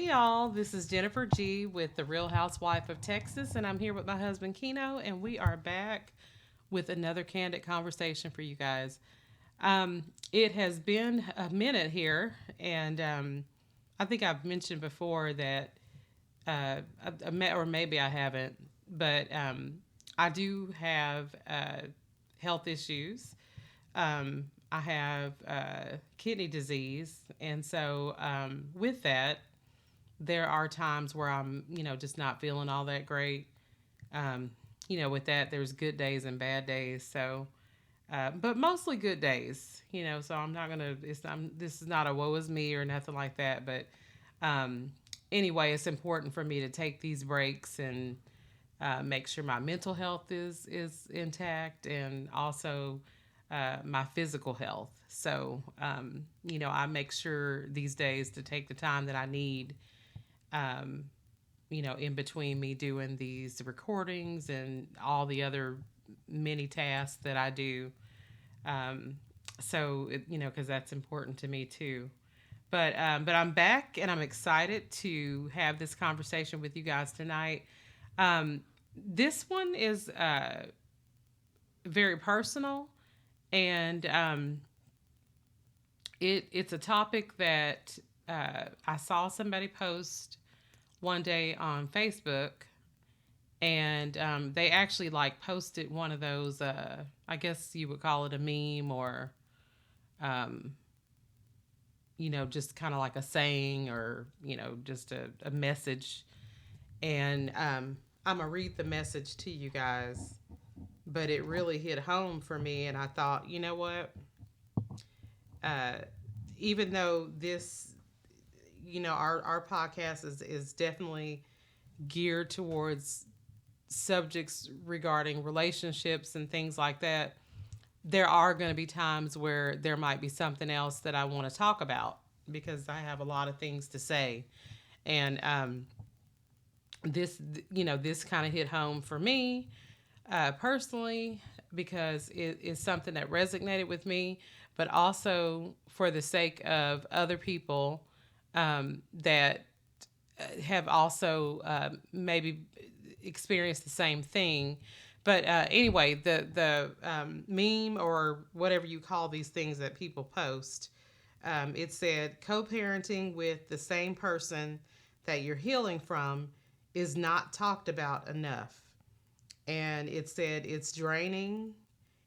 y'all. This is Jennifer G with the Real Housewife of Texas, and I'm here with my husband Keno, and we are back with another candid conversation for you guys. It has been a minute here, and I think I've mentioned before that, or maybe I haven't, but I do have health issues. I have kidney disease, and so with that, there are times where I'm, just not feeling all that great. Um, with that, there's good days and bad days. So, but mostly good days. So I'm not gonna. This is not a woe is me or nothing like that. But um, anyway, it's important for me to take these breaks and make sure my mental health is intact, and also my physical health. So, I make sure these days to take the time that I need, um, in between me doing these recordings and all the other many tasks that I do. Um, because that's important to me too. But I'm back and I'm excited to have this conversation with you guys tonight. Um, this one is very personal, and it's a topic that I saw somebody post one day on Facebook, and they actually like posted one of those. I guess you would call it a meme, or um, just kind of like a saying, or just a message. And I'm gonna read the message to you guys, but it really hit home for me, and I thought, you know what? Uh, Even though this, our podcast is definitely geared towards subjects regarding relationships and things like that, there are going to be times where there might be something else that I want to talk about, because I have a lot of things to say. And this, this kind of hit home for me personally, because it is something that resonated with me, but also for the sake of other people that have also maybe experienced the same thing. But anyway, the meme, or whatever you call these things that people post, it said co-parenting with the same person that you're healing from is not talked about enough. And it said it's draining,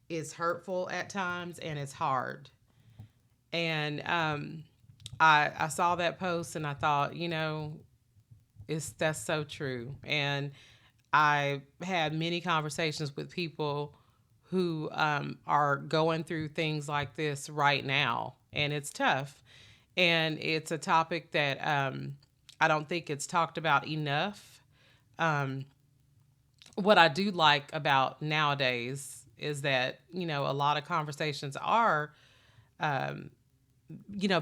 it's hurtful at times, and it's hard. And I saw that post and I thought, that's so true. And I had many conversations with people who are going through things like this right now, and it's tough. And it's a topic that I don't think it's talked about enough. Um, what I do like about nowadays is that, a lot of conversations are um,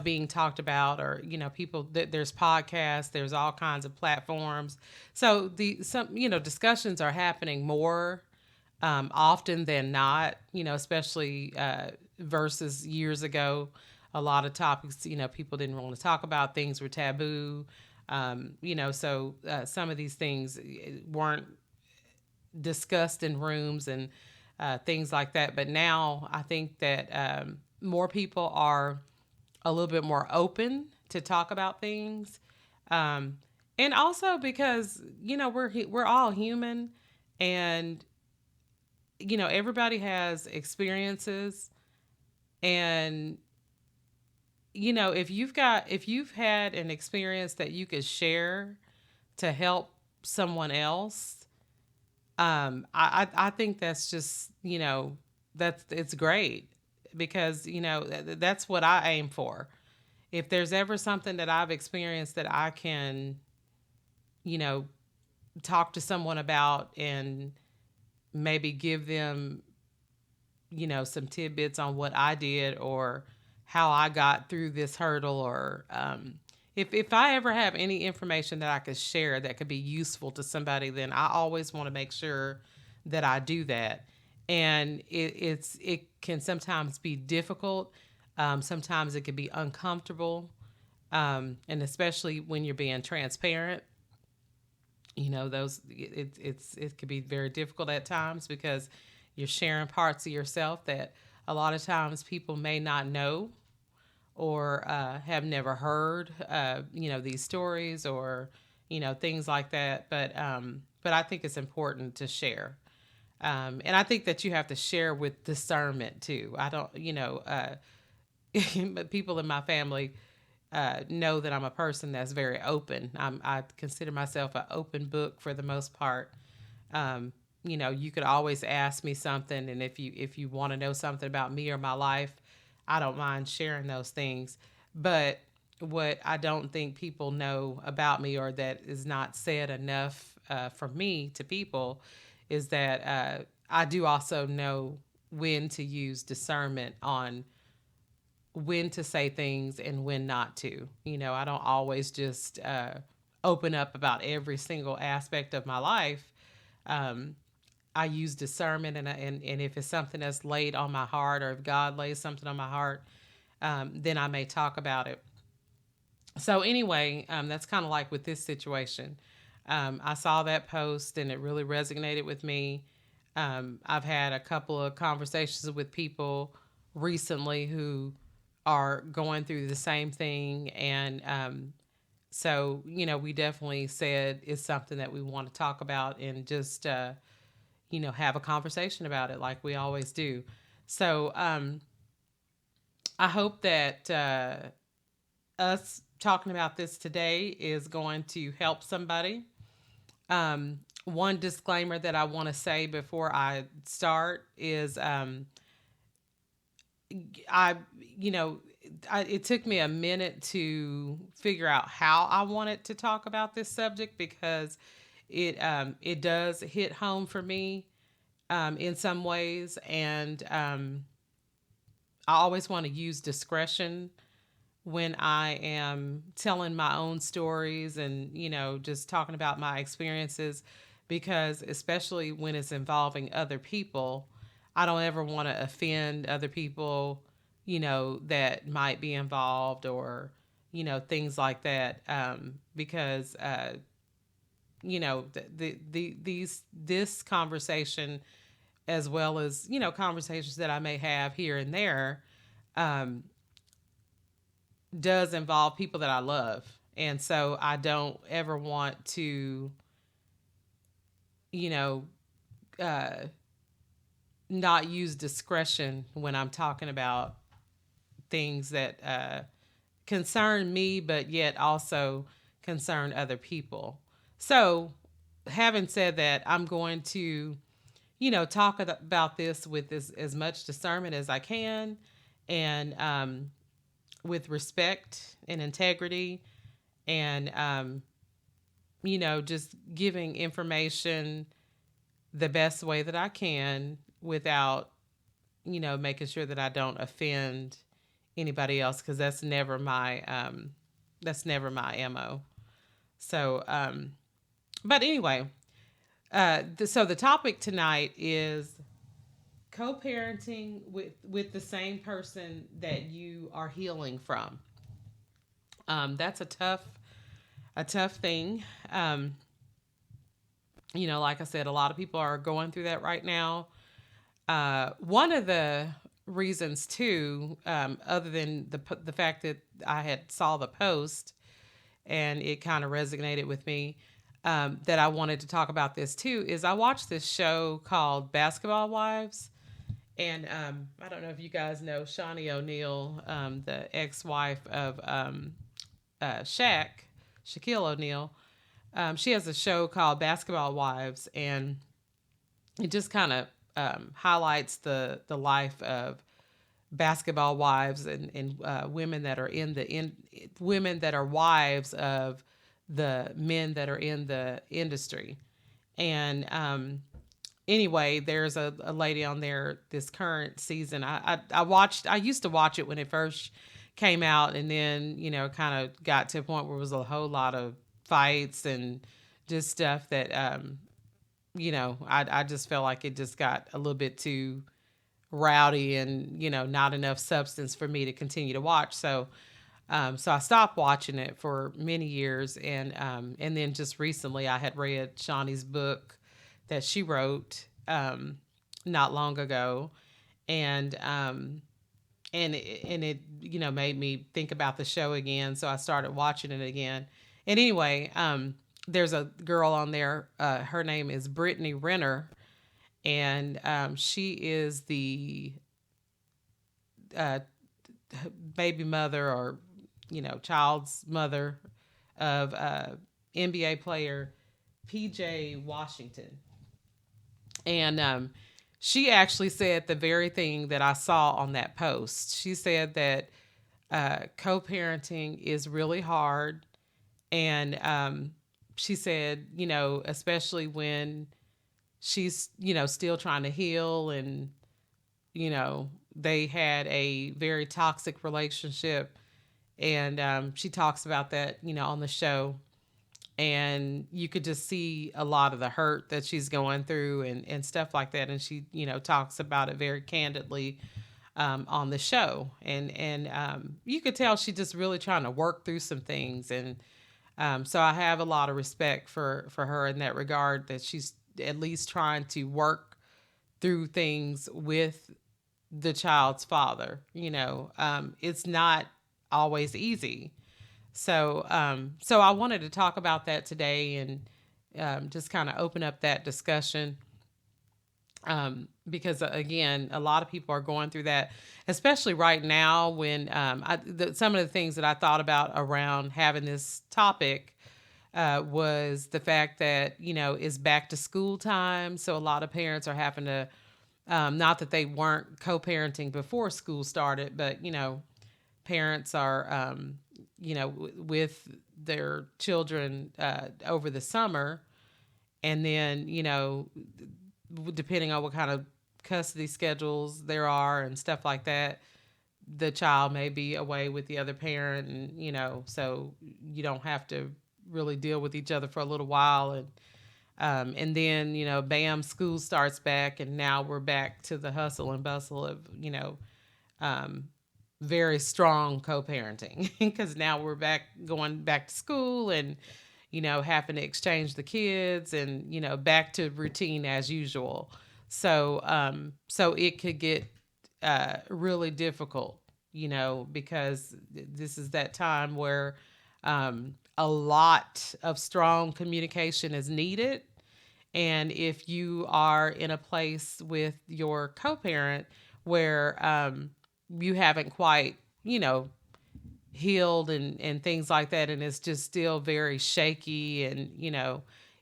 being talked about, or people there's podcasts, there's all kinds of platforms. So the some discussions are happening more often than not, especially versus years ago. A lot of topics, people didn't want to talk about, things were taboo. So some of these things weren't discussed in rooms, and things like that. But now I think that more people are a little bit more open to talk about things, um, and also because we're all human, and everybody has experiences, and if you've had an experience that you could share to help someone else, I think that's just that's it's great, because that's what I aim for. If there's ever something that I've experienced that I can you know talk to someone about, and maybe give them some tidbits on what I did, or how I got through this hurdle, or if I ever have any information that I could share that could be useful to somebody, then I always want to make sure that I do that. And it can sometimes be difficult. Sometimes it can be uncomfortable. And especially when you're being transparent, those it could be very difficult at times because you're sharing parts of yourself that a lot of times people may not know or have never heard, these stories or things like that. But I think it's important to share, and I think that you have to share with discernment too. I don't, but people in my family know that I'm a person that's very open. I consider myself an open book for the most part. Um, you could always ask me something, and if you want to know something about me or my life, I don't mind sharing those things. But what I don't think people know about me, or that is not said enough from me to people, is that I do also know when to use discernment on when to say things and when not to. I don't always just open up about every single aspect of my life. Um, I use discernment, and if it's something that's laid on my heart, or if God lays something on my heart, then I may talk about it. So anyway, that's kind of like with this situation. I saw that post and it really resonated with me. I've had a couple of conversations with people recently who are going through the same thing, and so we definitely said it's something that we want to talk about and just have a conversation about it like we always do. So I hope that us talking about this today is going to help somebody. One disclaimer that I want to say before I start is I, you know, it took me a minute to figure out how I wanted to talk about this subject because it does hit home for me in some ways, and I always want to use discretion when I am telling my own stories and, just talking about my experiences, because especially when it's involving other people, I don't ever want to offend other people, that might be involved, or, things like that. Because, this conversation, as well as, conversations that I may have here and there, um, does involve people that I love. And so I don't ever want to, you know, uh, not use discretion when I'm talking about things that concern me, but yet also concern other people. So, having said that, I'm going to, talk about this with as much discernment as I can, and with respect and integrity, and just giving information the best way that I can without, making sure that I don't offend anybody else, because that's never my mo. So, but anyway, so the topic tonight is co-parenting with the same person that you are healing from. That's a tough thing. Um, like I said, a lot of people are going through that right now. One of the reasons too, other than the fact that I had saw the post and it kind of resonated with me, that I wanted to talk about this too, is I watched this show called Basketball Wives. And I don't know if you guys know Shawnee O'Neal, the ex-wife of Shaquille O'Neal. She has a show called Basketball Wives, and it just kind of highlights the life of basketball wives, and women that are women that are wives of the men that are in the industry. And anyway, there's a lady on there this current season. I watched. I used to watch it when it first came out, and then kind of got to a point where it was a whole lot of fights and just stuff that I just felt like it just got a little bit too rowdy, and not enough substance for me to continue to watch. So So I stopped watching it for many years, and then just recently I had read Shawnee's book that she wrote not long ago, and and it made me think about the show again. So I started watching it again. And anyway, there's a girl on there. Her name is Brittany Renner, and she is the uh, baby mother, or child's mother of NBA player PJ Washington. And she actually said the very thing that I saw on that post. She said that co-parenting is really hard, and she said, especially when she's still trying to heal, and they had a very toxic relationship, and she talks about that on the show, and you could just see a lot of the hurt that she's going through, and stuff like that, and she talks about it very candidly on the show, and you could tell she's just really trying to work through some things, and so I have a lot of respect for her in that regard, that she's at least trying to work through things with the child's father. It's not always easy. So I wanted to talk about that today, and just kind of open up that discussion, because again, a lot of people are going through that, especially right now when some of the things that I thought about around having this topic was the fact that it's back to school time, so a lot of parents are having to, not that they weren't co-parenting before school started, but parents are with their children over the summer, and then depending on what kind of custody schedules there are and stuff like that, the child may be away with the other parent, and so you don't have to really deal with each other for a little while, and then bam, school starts back, and now we're back to the hustle and bustle of um, very strong co-parenting, because now we're going back to school, and having to exchange the kids, and back to routine as usual. So it could get really difficult, because this is that time where a lot of strong communication is needed. And if you are in a place with your co-parent where you haven't quite, healed, and things like that, and it's just still very shaky, and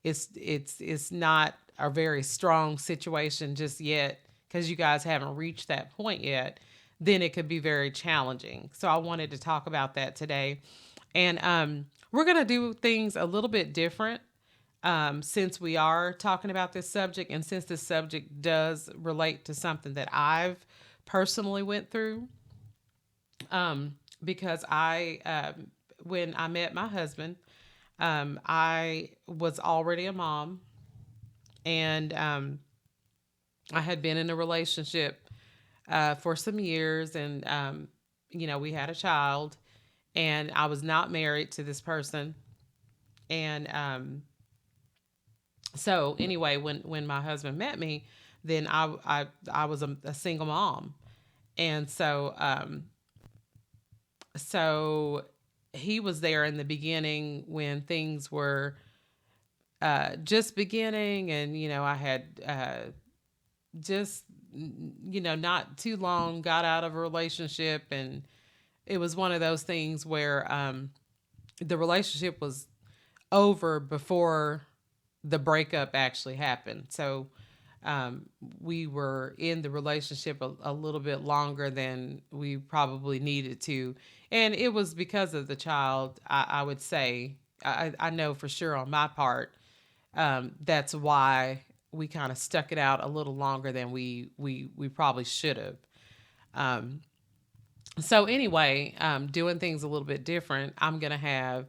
it's not a very strong situation just yet, because you guys haven't reached that point yet, then it could be very challenging. So I wanted to talk about that today. And we're going to do things a little bit different, since we are talking about this subject, and since this subject does relate to something that I've personally went through. Because when I met my husband, I was already a mom, and I had been in a relationship for some years, and we had a child, and I was not married to this person, and so anyway, when my husband met me, then I was a single mom, and so he was there in the beginning when things were just beginning, and I had just not too long got out of a relationship, and it was one of those things where the relationship was over before the breakup actually happened. So um, we were in the relationship a little bit longer than we probably needed to. And it was because of the child, I would say. I know for sure on my part, that's why we kind of stuck it out a little longer than we probably should have. Um, so anyway, doing things a little bit different, I'm gonna have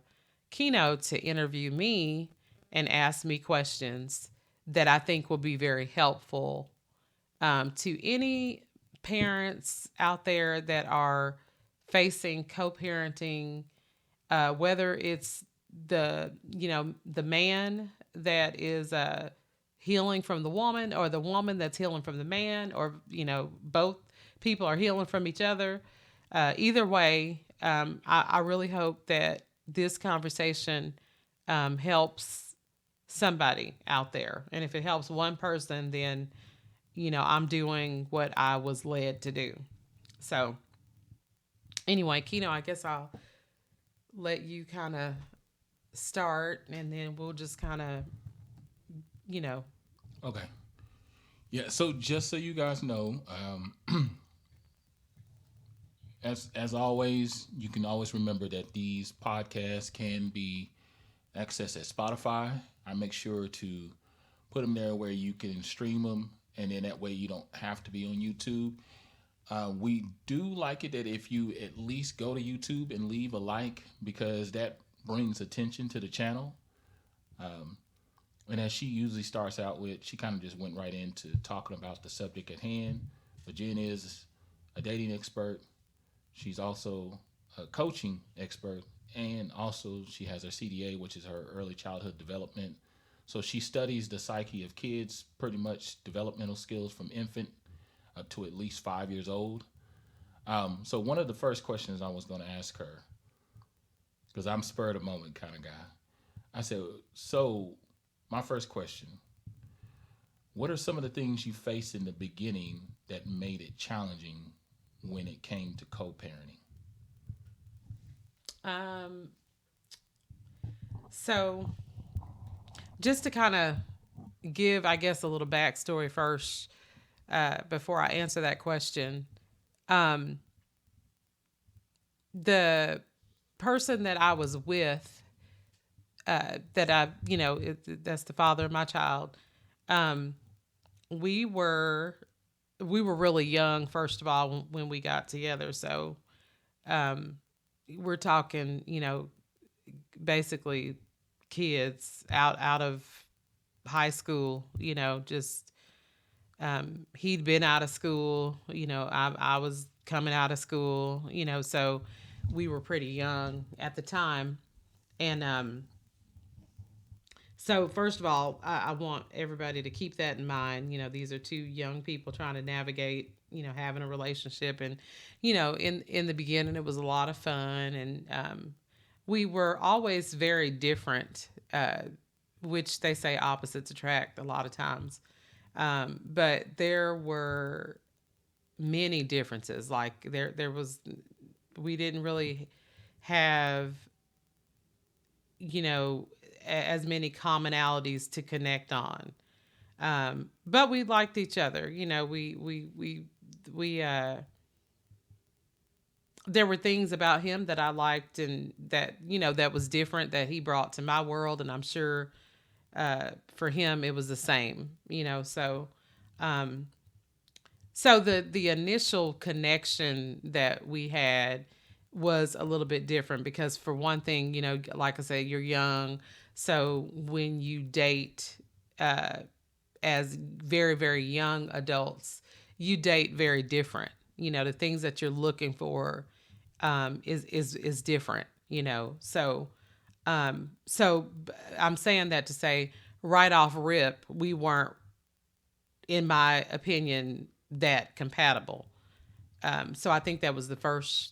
Keno to interview me and ask me questions that I think will be very helpful to any parents out there that are facing co-parenting, whether it's the man that is healing from the woman, or the woman that's healing from the man, or both people are healing from each other. Either way, I really hope that this conversation helps somebody out there, and if it helps one person, then I'm doing what I was led to do. So anyway, Keno, I guess I'll let you kind of start, and then we'll just kind of, you know, Okay. Yeah. So just so you guys know, as always, you can always remember that these podcasts can be accessed at Spotify. I make sure to put them there where you can stream them, and then that way you don't have to be on YouTube. We do like it that if you at least go to YouTube and leave a like, because that brings attention to the channel. Um, and as she usually starts out with, she kind of just went right into talking about the subject at hand. But Jen is a dating expert. She's also a coaching expert, and also she has her CDA, which is her early childhood development. So she studies the psyche of kids, pretty much developmental skills from infant up to at least 5 years old. So one of the first questions I was going to ask her, because I'm spur of the moment kind of guy, I said, "So my first question: what are some of the things you faced in the beginning that made it challenging when it came to co-parenting?" um, so just to kind of give, I guess, a little backstory first, before I answer that question. Um, the person that I was with, that that's the father of my child. Um, we were we were really young, first of all, when we got together. So um, we're talking, basically kids out of high school. Just he'd been out of school. I was coming out of school. So we were pretty young at the time, and so first of all, I want everybody to keep that in mind. These are two young people trying to navigate, having a relationship, and in the beginning it was a lot of fun, and we were always very different, which they say opposites attract a lot of times. But there were many differences. Like there was, we didn't really have, you know, as many commonalities to connect on. But we liked each other. We there were things about him that I liked, and that that was different, that he brought to my world, and I'm sure for him it was the same. Um, so the initial connection that we had was a little bit different, because for one thing, like I said, you're young, so when you date, uh, as very very young adults, you date very different. The things that you're looking for is different. So I'm saying that to say, right off rip, we weren't, in my opinion, that compatible. So I think that was the first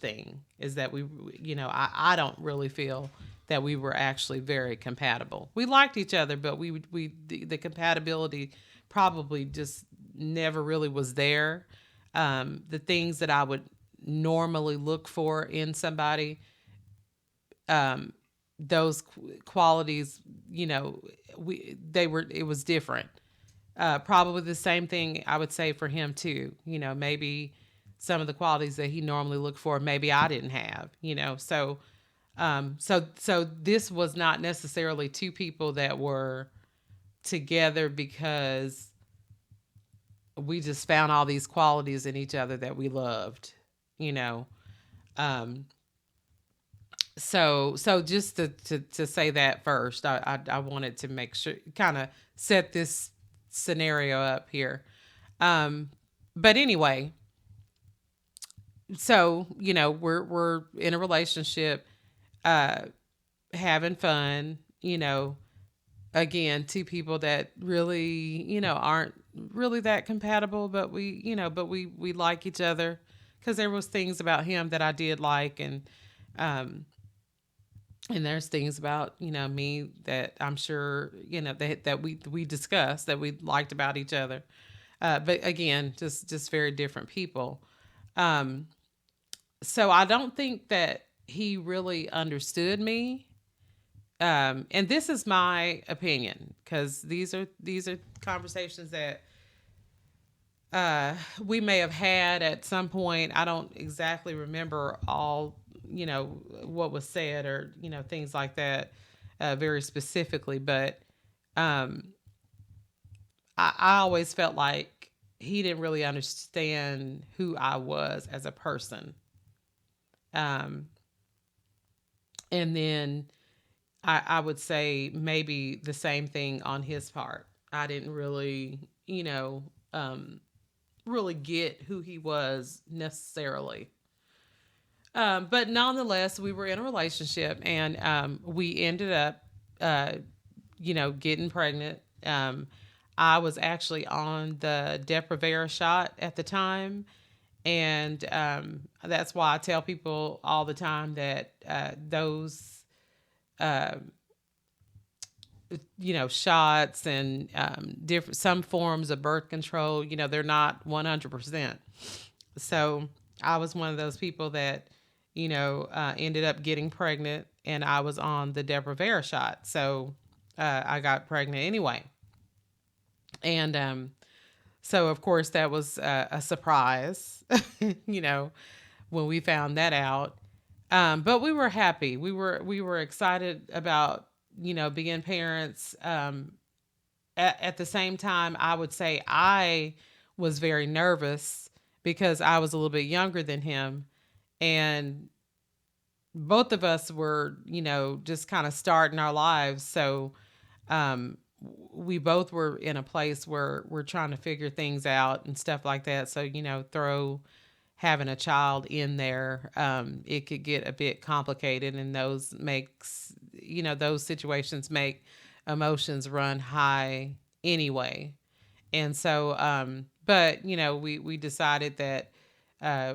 thing, is that I don't really feel that we were actually very compatible. We liked each other, but the compatibility probably just never really was there. The things that I would normally look for in somebody, um, those qualities, it was different. Probably the same thing I would say for him too. Maybe some of the qualities that he normally looked for, maybe I didn't have. So this was not necessarily two people that were together because we just found all these qualities in each other that we loved. You know. Um, so just to say that first, I wanted to make sure, kind of set this scenario up here. Um, but anyway, So, we're in a relationship, uh, having fun, again, two people that really, aren't really that compatible, but we like each other because there was things about him that I did like, um, and there's things about me that I'm sure that we discussed that we liked about each other. But again, just very different people. Um, so I don't think that he really understood me. And this is my opinion because these are conversations that we may have had at some point. I don't exactly remember all what was said or things like that very specifically, but um, I always felt like he didn't really understand who I was as a person. Um, and then I would say maybe the same thing on his part. I didn't really, um, really get who he was necessarily. But nonetheless, we were in a relationship, and we ended up, uh, getting pregnant. I was actually on the Depo-Provera shot at the time, and that's why I tell people all the time that those uh, shots and different some forms of birth control, they're not 100%. So I was one of those people that ended up getting pregnant, and I was on the Depo-Provera shot, so I got pregnant anyway. And so of course that was a surprise, you know, when we found that out. But we were happy. We were excited about being parents. At the same time, I would say I was very nervous because I was a little bit younger than him, and both of us were just kind of starting our lives. So um, we both were in a place where we're trying to figure things out and stuff like that. So throw having a child in there, it could get a bit complicated, and those situations make emotions run high anyway. And so, but we decided that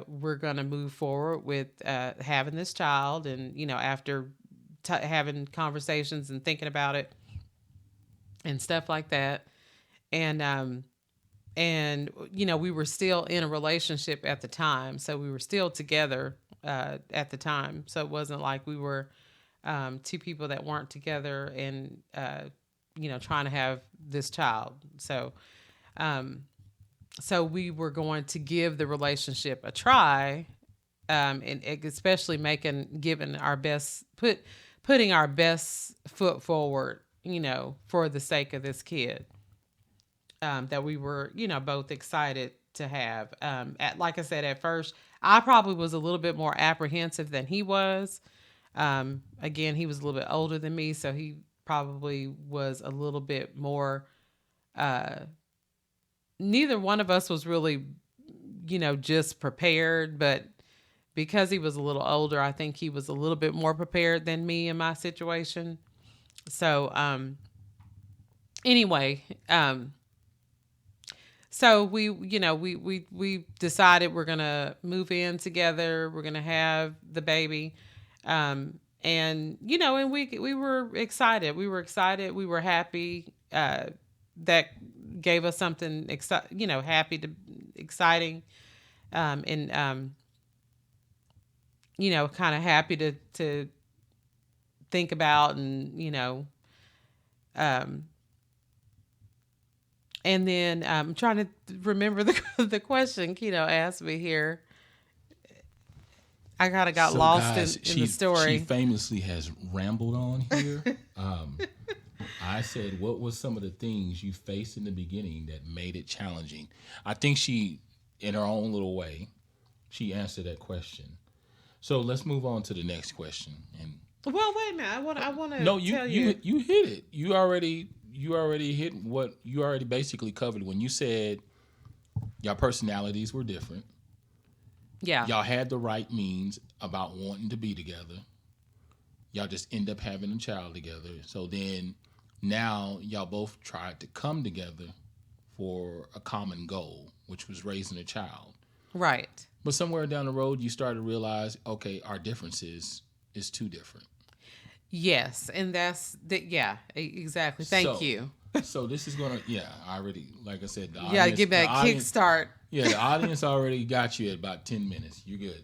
we're going to move forward with having this child, and after having conversations and thinking about it and stuff like that, and we were still in a relationship at the time, so we were still together at the time. So it wasn't like we were two people that weren't together and trying to have this child. Um, so we were going to give the relationship a try, and especially making giving our best putting our best foot forward, for the sake of this kid, that we were, both excited to have. Like I said, at first, I probably was a little bit more apprehensive than he was. Again, he was a little bit older than me, so he probably was a little bit more. Uh, Neither one of us was really, just prepared, but because he was a little older, I think he was a little bit more prepared than me in my situation. So, anyway, so we decided we're gonna move in together. We're gonna have the baby, and and we were excited. We were excited. We were happy. That gave us something happy to exciting, and kind of happy to think about, and um, and then I'm trying to remember the question Keno asked me here. I kind of got So, lost guys, in the she story. famously has rambled on here. Um, I said, what was some of the things you faced in the beginning that made it challenging? I think she, in her own little way, she answered that question. So let's move on to the next question. And Well, wait a minute. I want to no, you tell you you. you hit it. You already hit what you already basically covered when you said your personalities were different. Yeah. Y'all had the right means about wanting to be together. Y'all just end up having a child together. So then now y'all both tried to come together for a common goal, which was raising a child. Right. But somewhere down the road, you start to realize, okay, our differences is too different. Yes, and that's the yeah, exactly. Thank So, you. so this is gonna, yeah, I already, like I said, You got to give the that audience, kickstart. yeah, the audience already got you at about 10 minutes. You're good.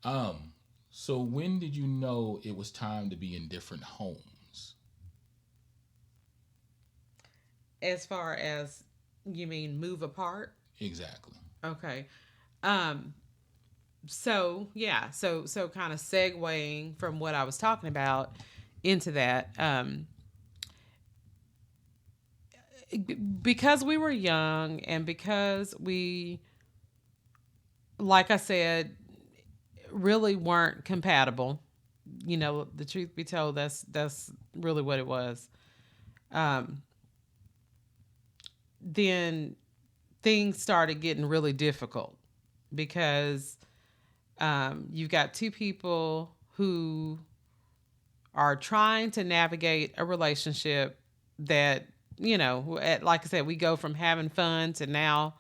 Um, so when did you know it was time to be in different homes? As far as you mean move apart? Exactly. Okay. Um so yeah, so kind of segueing from what I was talking about into that because we were young and because we, like I said, really weren't compatible. You know, the truth be told, that's really what it was. Um, then things started getting really difficult because you've got two people who are trying to navigate a relationship that, like I said, we go from having fun to now,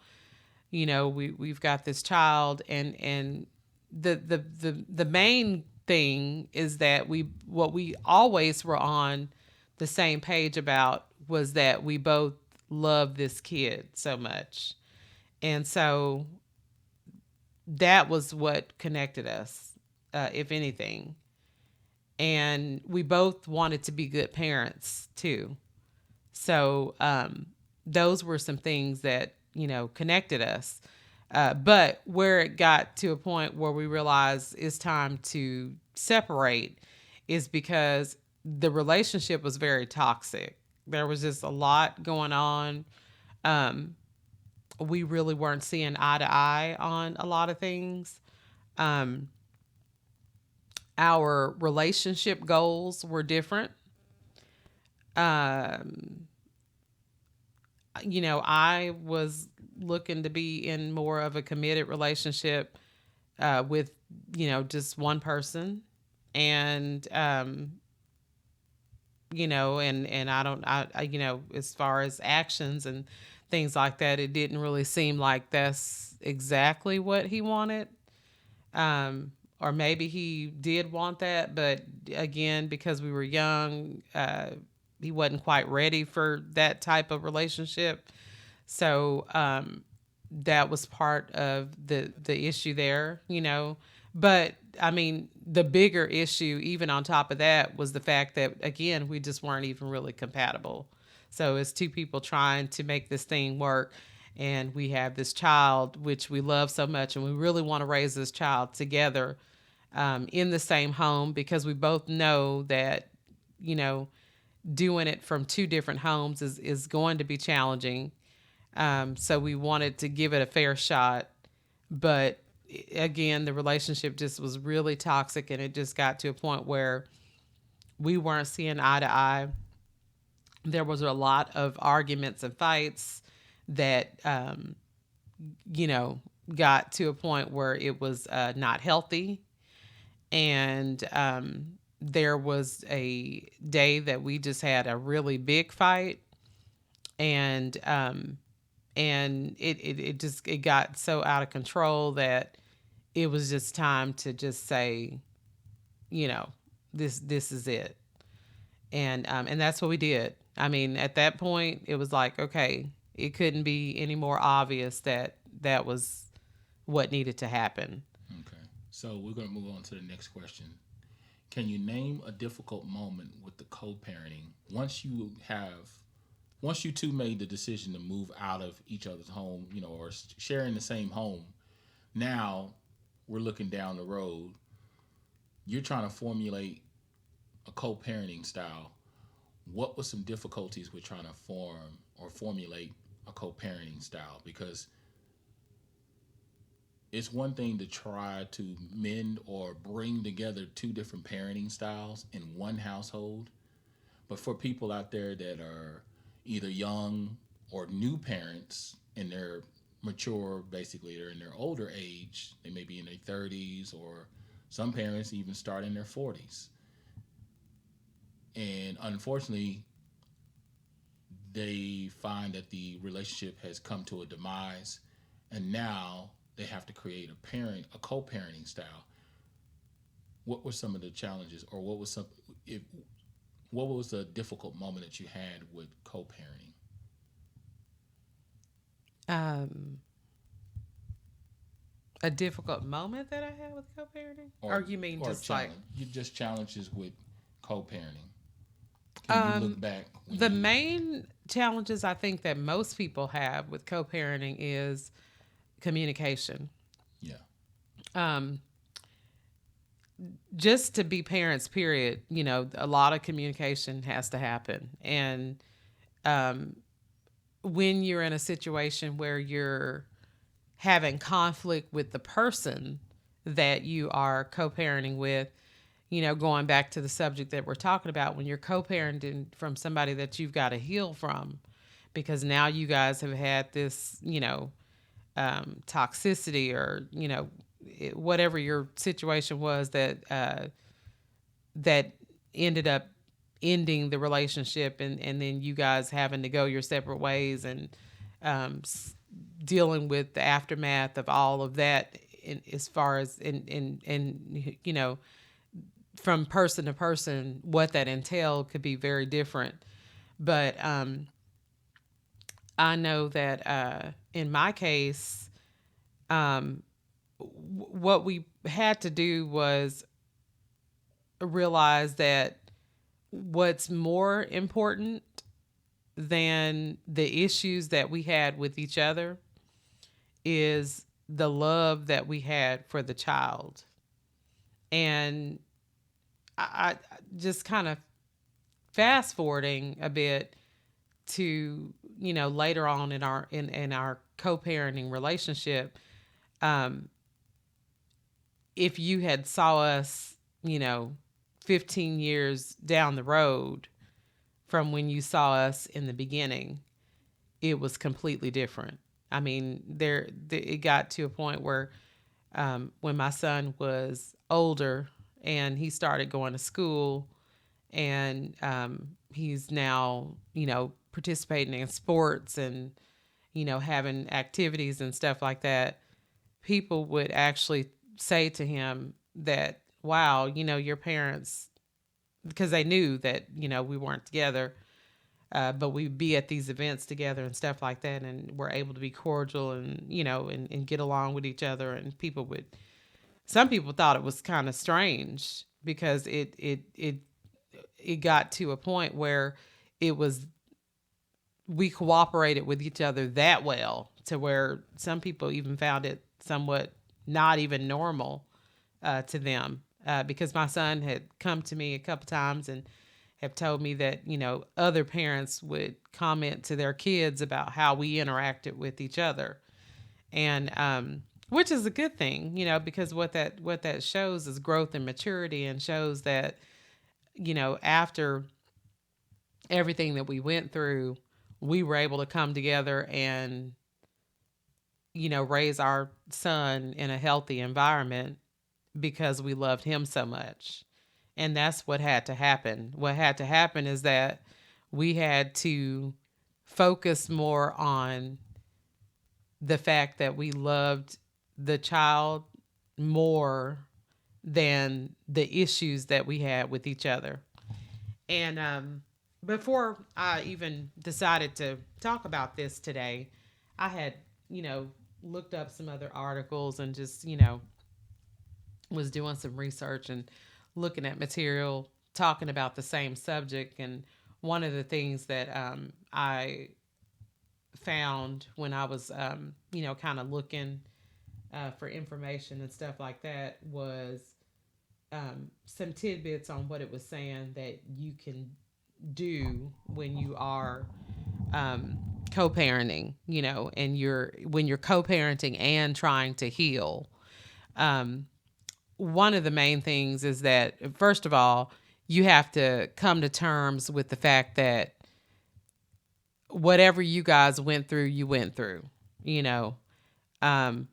we've got this child, and the main thing is that what we always were on the same page about was that we both love this kid so much. And so that was what connected us, if anything. And we both wanted to be good parents too. So those were some things that, connected us. But where it got to a point where we realized it's time to separate is because the relationship was very toxic. There was just a lot going on. Um, we really weren't seeing eye to eye on a lot of things. Um, our relationship goals were different. Um, I was looking to be in more of a committed relationship with, just one person. And, and as far as actions and things like that, it didn't really seem like that's exactly what he wanted. Or maybe he did want that, but again, because we were young, he wasn't quite ready for that type of relationship. So that was part of the issue there, But I mean, the bigger issue, even on top of that, was the fact that again, we just weren't even really compatible. So it's two people trying to make this thing work, and we have this child which we love so much, and we really want to raise this child together in the same home because we both know that, you know, doing it from two different homes is going to be challenging. So we wanted to give it a fair shot. But again, the relationship just was really toxic, and it just got to a point where we weren't seeing eye to eye. There was a lot of arguments and fights that, you know, got to a point where it was not healthy. And there was a day that we just had a really big fight, and it just it got so out of control that it was just time to just say, you know, this is it. And that's what we did. I mean, at that point it was like, okay, it couldn't be any more obvious that that was what needed to happen. Okay. So we're going to move on to the next question. Can you name a difficult moment with the co-parenting once you two made the decision to move out of each other's home, or sharing the same home? Now we're looking down the road. You're trying to formulate a co-parenting style. What were some difficulties with trying to form or formulate a co-parenting style? Because it's one thing to try to mend or bring together two different parenting styles in one household. But for people out there that are either young or new parents and they're mature, basically they're in their older age. They may be in their 30s, or some parents even start in their 40s. And unfortunately, they find that the relationship has come to a demise, and now they have to create a co-parenting style. What were some of the challenges, or if what was a difficult moment that you had with co-parenting? Um, a difficult moment that I had with co-parenting, or or you mean or just like challenge you just challenges with co-parenting? Can you um, look back when the you main challenges I think that most people have with co-parenting is communication. yeah Um, just to be parents, period. A lot of communication has to happen, and um, when you're in a situation where you're having conflict with the person that you are co-parenting with, going back to the subject that we're talking about, when you're co-parenting from somebody that you've got to heal from, because now you guys have had this, toxicity, or whatever your situation was that ended up ending the relationship, and then you guys having to go your separate ways, and um, dealing with the aftermath of all of that, as far as in from person to person, what that entailed could be very different. But I know that in my case, what we had to do was realize that what's more important than the issues that we had with each other is the love that we had for the child. And I just kind of fast forwarding a bit to later on in our co-parenting relationship. um if you had saw us, 15 years down the road from when you saw us in the beginning, it was completely different. I mean, it got to a point where when my son was older and he started going to school, and he's now, participating in sports, and, having activities and stuff like that, people would actually say to him that, wow, your parents, because they knew that, we weren't together, but we'd be at these events together and stuff like that, and we're able to be cordial, and and get along with each other. And some people thought it was kind of strange, because it got to a point where it was we cooperated with each other that well, to where some people even found it somewhat not even normal to them, because my son had come to me a couple times and have told me that other parents would comment to their kids about how we interacted with each other, and which is a good thing, because what that shows is growth and maturity, and shows that after everything that we went through, we were able to come together and raise our son in a healthy environment, because we loved him so much. And that's what had to happen. What had to happen is that we had to focus more on the fact that we loved the child more than the issues that we had with each other. And before I even decided to talk about this today, I had, you know, looked up some other articles, and just, was doing some research and looking at material talking about the same subject. And one of the things that I found when I was, kind of looking for information and stuff like that, was some tidbits on what it was saying that you can do when you are co-parenting, and when you're co-parenting and trying to heal. Um, One of the main things is that, first of all, you have to come to terms with the fact that whatever you guys went through, you went through, you know. Um,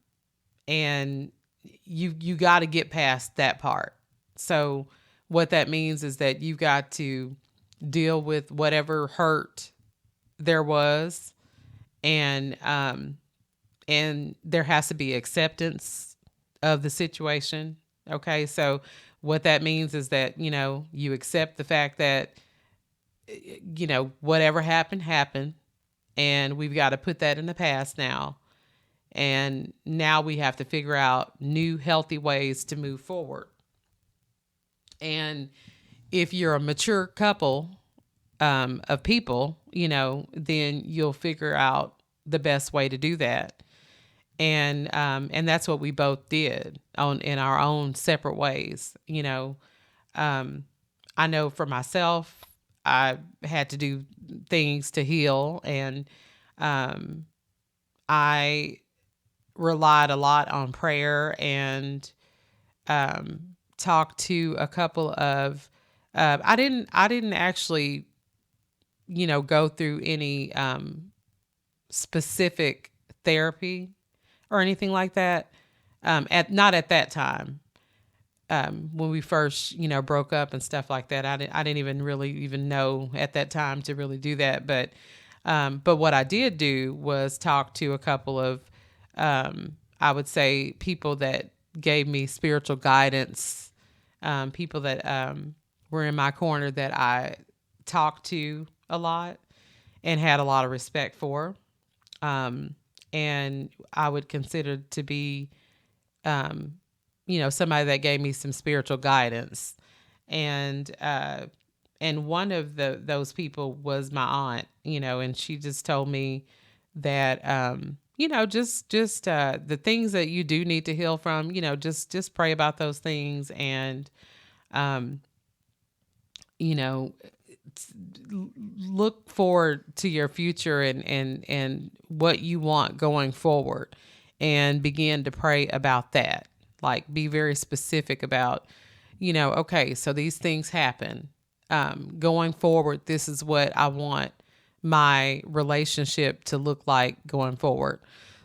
and you got to get past that part. So what that means is that you got to deal with whatever hurt there was, and there has to be acceptance of the situation. Okay, so what that means is that you accept the fact that whatever happened happened, and we've got to put that in the past now. And now we have to figure out new healthy ways to move forward. And if you're a mature couple of people, then you'll figure out the best way to do that. And that's what we both did on in our own separate ways. Um, I know for myself, I had to do things to heal, and um, I relied a lot on prayer and talked to a couple of. I didn't actually go through any specific therapy or anything like that. At not at that time. When we first broke up and stuff like that, I didn't even really even know at that time to really do that. But what I did do was talk to a couple of I would say people that gave me spiritual guidance, people that were in my corner that I talked to a lot and had a lot of respect for. Um, and I would consider to be, um, somebody that gave me some spiritual guidance. And one of those people was my aunt, and she just told me that, just the things that you do need to heal from, just pray about those things. And, um, you know, look forward to your future, and what you want going forward, and begin to pray about that. Like, be very specific about, okay, so these things happen. Going forward, this is what I want my relationship to look like going forward.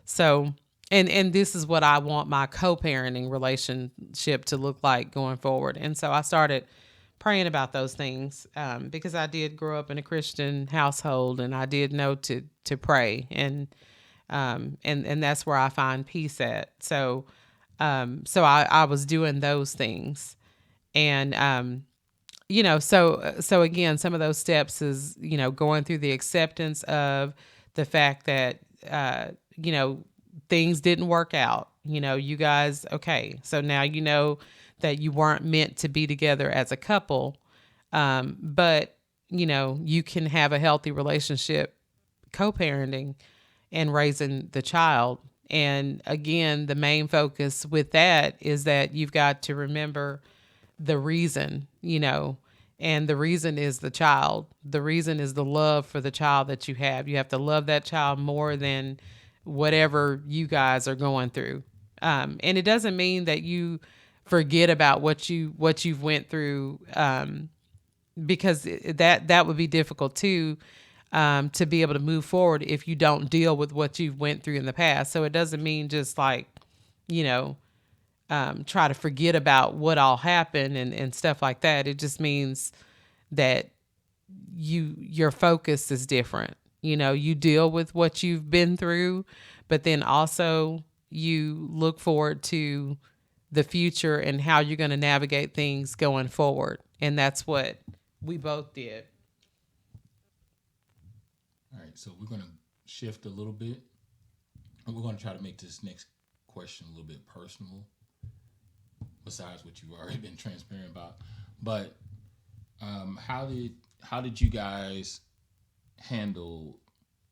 So, and this is what I want my co-parenting relationship to look like going forward. And so I started praying about those things, because I did grow up in a Christian household, and I did know to pray, and that's where I find peace at. So I was doing those things, and so again, some of those steps is going through the acceptance of the fact that you know things didn't work out. You guys, okay, so now that you weren't meant to be together as a couple, but you can have a healthy relationship, co-parenting and raising the child. And again, the main focus with that is that you've got to remember the reason, and the reason is the child. The reason is the love for the child that you have. You have to love that child more than whatever you guys are going through. And it doesn't mean that you forget about what you've went through, because that would be difficult too, to be able to move forward if you don't deal with what you've went through in the past. So it doesn't mean just like, you know, try to forget about what all happened and stuff like that. It just means that your focus is different. You deal with what you've been through, but then also you look forward to the future and how you're going to navigate things going forward. And that's what we both did. All right, so we're going to shift a little bit, and we're going to try to make this next question a little bit personal, besides what you've already been transparent about. But how did you guys handle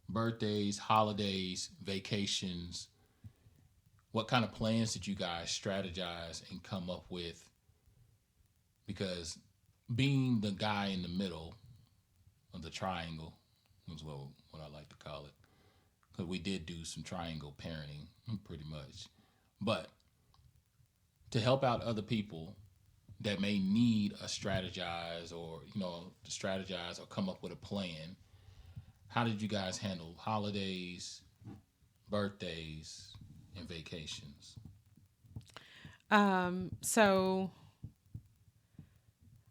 birthdays, holidays, vacations? What kind of plans did you guys strategize and come up with? Because being the guy in the middle of the triangle is what I like to call it. Because we did do some triangle parenting, pretty much. But to help out other people that may need a strategize, or to strategize or come up with a plan, how did you guys handle holidays, birthdays, and vacations? So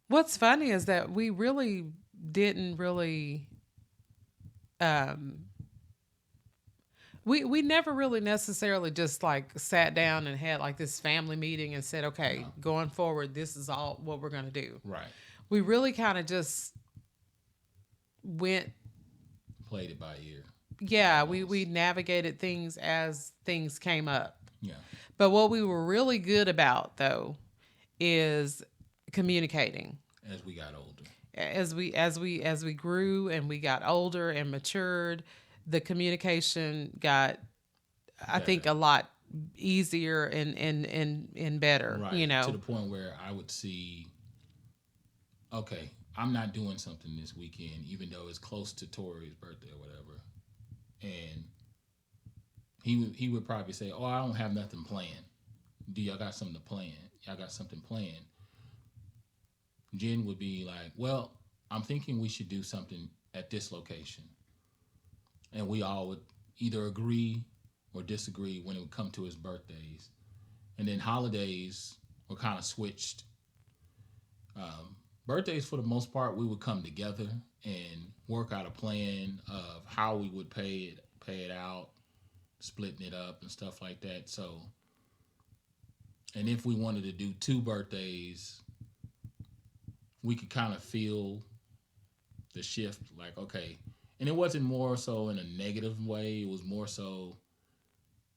what's funny is that we really didn't really um we never really necessarily just like sat down and had like this family meeting and said, okay, No. going forward, this is all what we're going to do. Right. We really kind of just went, Played it by ear, yeah, we almost. navigated things as things came up. Yeah. But what we were really good about though is communicating. As we got older. As we grew and we got older and matured, the communication got, I think, Better. a lot easier and better, Right. To the point where I would see, okay, I'm not doing something this weekend, even though it's close to Tori's birthday or whatever. And he would probably say, "Oh, I don't have nothing planned. Do y'all got something to plan? Y'all got something planned?" Jen would be like, "Well, I'm thinking we should do something at this location," and we all would either agree or disagree when it would come to his birthdays. And then holidays were kind of switched. Birthdays, for the most part, we would come together and work out a plan of how we would pay it out, splitting it up and stuff like that. So, and if we wanted to do two birthdays, we could kind of feel the shift. Like, okay, and it wasn't more so in a negative way. It was more so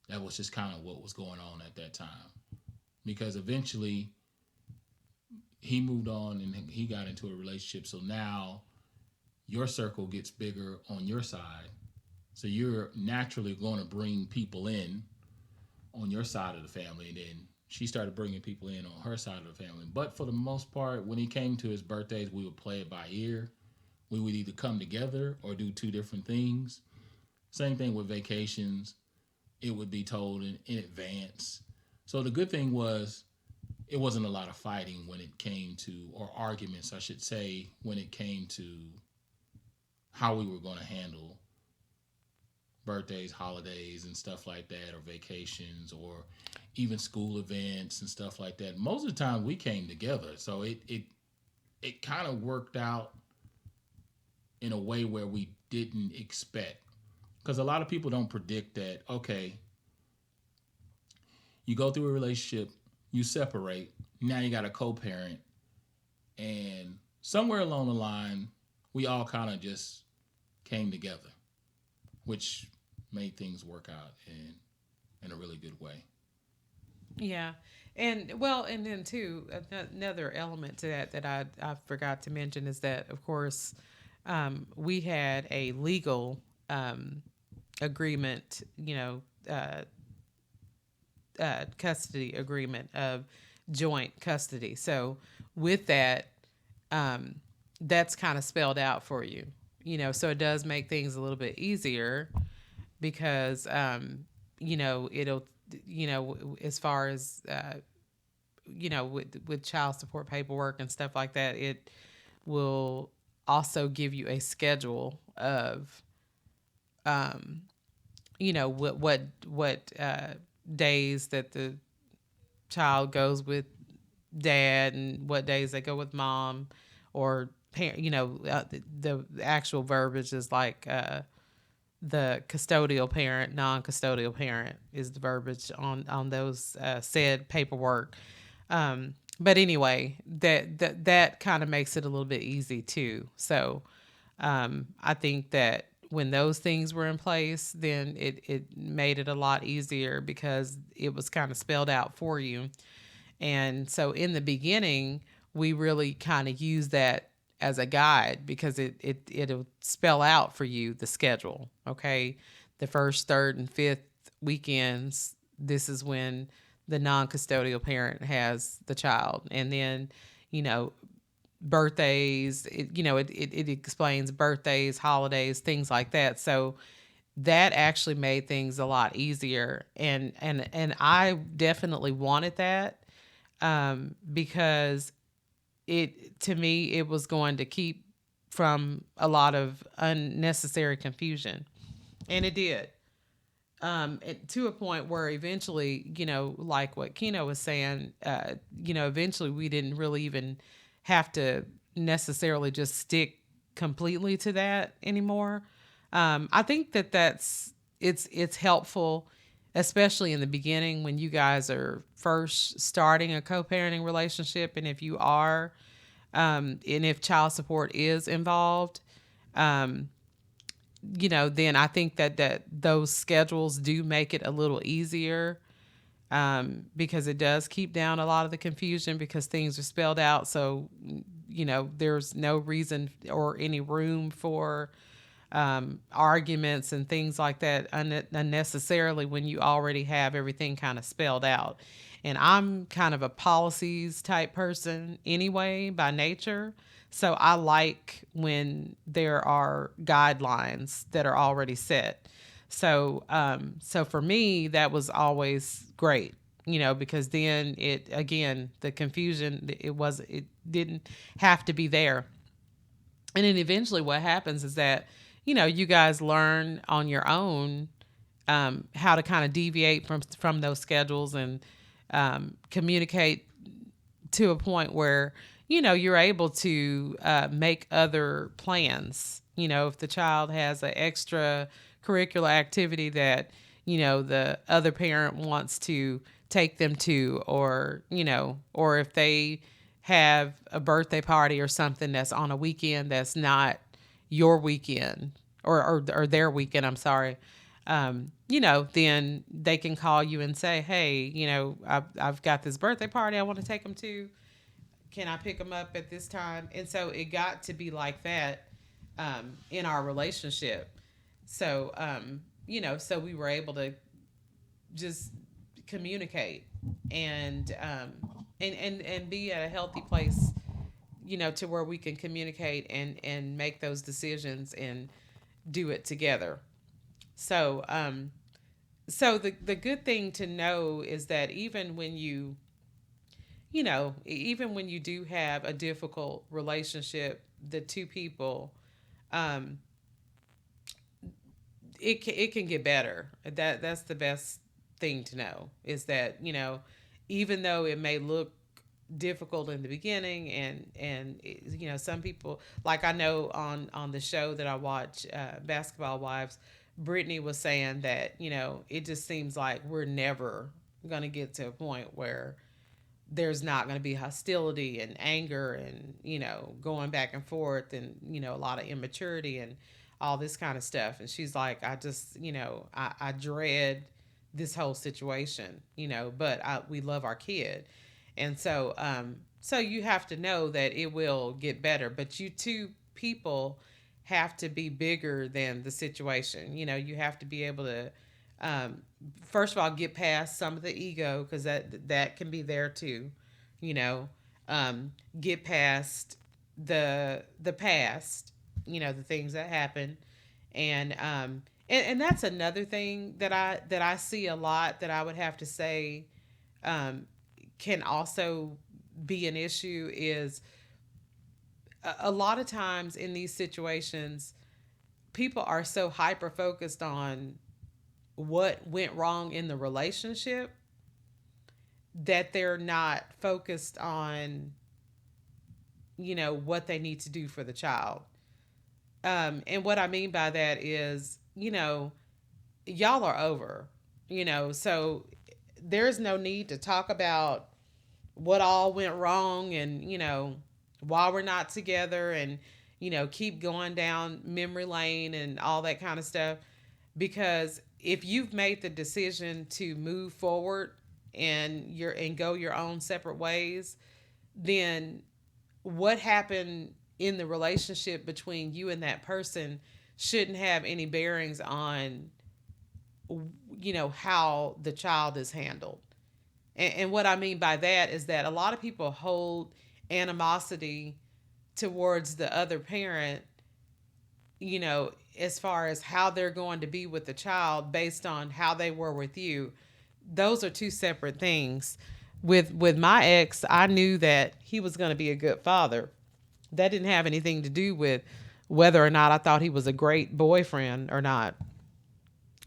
that was just kind of what was going on at that time. Because eventually he moved on and he got into a relationship. So now your circle gets bigger on your side. So you're naturally going to bring people in on your side of the family. And then she started bringing people in on her side of the family. But for the most part, when he came to his birthdays, we would play it by ear. We would either come together or do two different things. Same thing with vacations. It would be told in advance. So the good thing was it wasn't a lot of fighting when it came to, or arguments, I should say, when it came to how we were going to handle birthdays, holidays, and stuff like that, or vacations, or even school events and stuff like that. Most of the time, we came together, so it kind of worked out in a way where we didn't expect. Because a lot of people don't predict that. Okay, you go through a relationship, you separate, now you got a co-parent, and somewhere along the line, we all kind of just came together, which made things work out in a really good way. Yeah. And well, and then too, another element to that I forgot to mention is that, of course, we had a legal agreement, custody agreement of joint custody. So with that, um, that's kind of spelled out for you, so it does make things a little bit easier because, it'll, as far as, with child support paperwork and stuff like that, it will also give you a schedule of, um, what days that the child goes with dad and what days they go with mom or parent. The actual verbiage is like, the custodial parent, non-custodial parent is the verbiage on those said paperwork. But anyway, that kind of makes it a little bit easy too. So I think that when those things were in place, then it made it a lot easier because it was kind of spelled out for you. And so in the beginning, we really kind of use that as a guide because it'll spell out for you the schedule. Okay. The first, third, and fifth weekends, this is when the non custodial parent has the child. And then, you know, birthdays, it explains birthdays, holidays, things like that. So that actually made things a lot easier. And I definitely wanted that, because it, to me, it was going to keep from a lot of unnecessary confusion, and it did. to a point where eventually, like what Keno was saying, eventually we didn't really even have to necessarily just stick completely to that anymore. I think that it's helpful, especially in the beginning when you guys are first starting a co-parenting relationship, and if you are, and if child support is involved, um, then I think that those schedules do make it a little easier, because it does keep down a lot of the confusion because things are spelled out. So, there's no reason or any room for arguments and things like that unnecessarily when you already have everything kind of spelled out. And I'm kind of a policies type person anyway by nature. So I like when there are guidelines that are already set. So for me, that was always great, because then it, again, the confusion, it didn't have to be there. And then eventually what happens is that, you guys learn on your own, how to kind of deviate from those schedules, and communicate to a point where, you're able to make other plans. If the child has an extra curricular activity that, the other parent wants to take them to, or if they have a birthday party or something that's on a weekend that's not your weekend, or their weekend, I'm sorry, then they can call you and say, hey, I've got this birthday party I want to take them to. Can I pick them up at this time? And so it got to be like that, in our relationship. So, so we were able to just communicate, and and be at a healthy place, to where we can communicate and make those decisions and do it together. So, the good thing to know is that even when you do have a difficult relationship, the two people, um, it can get better. That's the best thing to know, is that, even though it may look difficult in the beginning, and some people, like, I know on the show that I watch, Basketball Wives, Brittany was saying that, it just seems like we're never going to get to a point where there's not going to be hostility and anger and, going back and forth, and, a lot of immaturity and all this kind of stuff. And she's like, I just, I dread this whole situation, but we love our kid. And so you have to know that it will get better, but you two people have to be bigger than the situation. You have to be able to, um, first of all, get past some of the ego, because that can be there too. You know, get past the past. The things that happen, and that's another thing that I see a lot, that I would have to say, um, can also be an issue, is a lot of times in these situations, people are so hyper focused on what went wrong in the relationship, that they're not focused on, what they need to do for the child. And what I mean by that is, y'all are over, so there's no need to talk about what all went wrong, and, why we're not together, and, keep going down memory lane and all that kind of stuff. Because if you've made the decision to move forward, and go your own separate ways, then what happened in the relationship between you and that person shouldn't have any bearings on, how the child is handled. And what I mean by that is that a lot of people hold animosity towards the other parent, as far as how they're going to be with the child based on how they were with you. Those are two separate things. With my ex, I knew that he was going to be a good father. That didn't have anything to do with whether or not I thought he was a great boyfriend or not.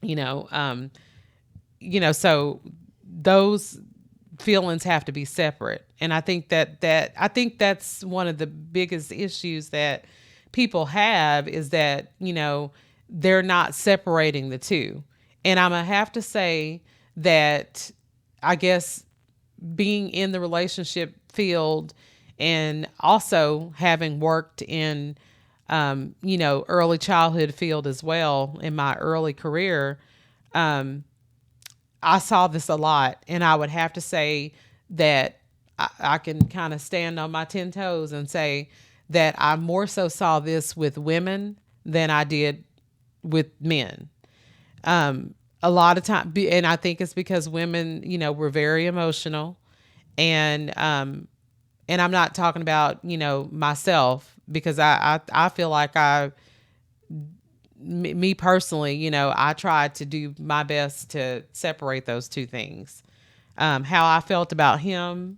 you know, so those feelings have to be separate. And I think I think that's one of the biggest issues that people have, is that, they're not separating the two. And I'm gonna have to say that, I guess, being in the relationship field and also having worked in, early childhood field as well in my early career, I saw this a lot. And I would have to say that I can kind of stand on my 10 toes and say that I more so saw this with women than I did with men. A lot of time, and I think it's because women, were very emotional. And I'm not talking about, myself, because I feel like me personally, I tried to do my best to separate those two things. How I felt about him,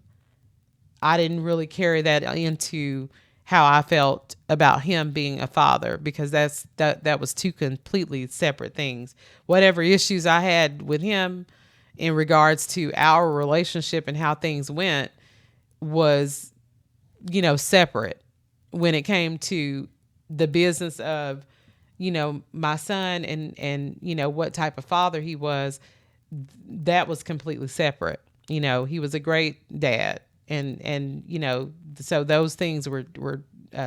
I didn't really carry that into how I felt about him being a father, because that was two completely separate things. Whatever issues I had with him in regards to our relationship and how things went was, separate. When it came to the business of, my son, and what type of father he was, that was completely separate. He was a great dad, and so those things were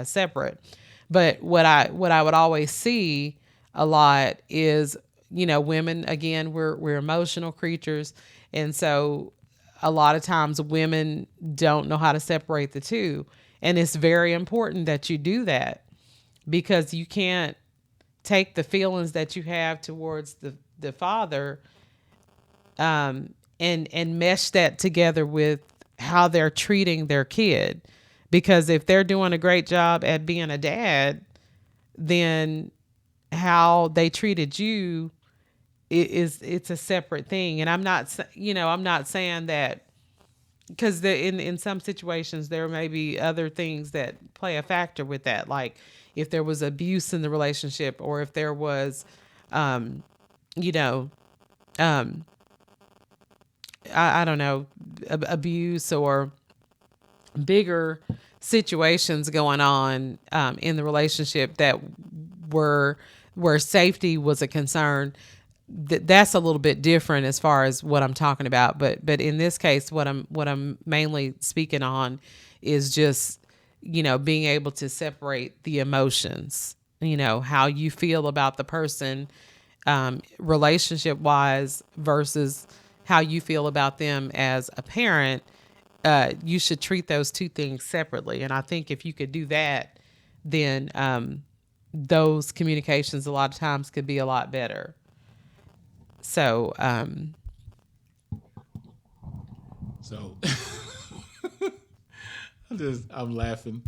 separate. But what I would always see a lot is, women, again, we're emotional creatures. And so a lot of times women don't know how to separate the two. And it's very important that you do that, because you can't take the feelings that you have towards the father, and mesh that together with how they're treating their kid. Because if they're doing a great job at being a dad, then how they treated you it's a separate thing. And I'm not saying that, because in some situations there may be other things that play a factor with that, like if there was abuse in the relationship, or if there was, you know um I don't know, abuse, or bigger situations going on, in the relationship, that were where safety was a concern. That's a little bit different as far as what I'm talking about. But in this case, what I'm mainly speaking on is just, being able to separate the emotions. How you feel about the person, relationship wise, versus how you feel about them as a parent. You should treat those two things separately. And I think if you could do that, then, those communications a lot of times could be a lot better. So, So I'm laughing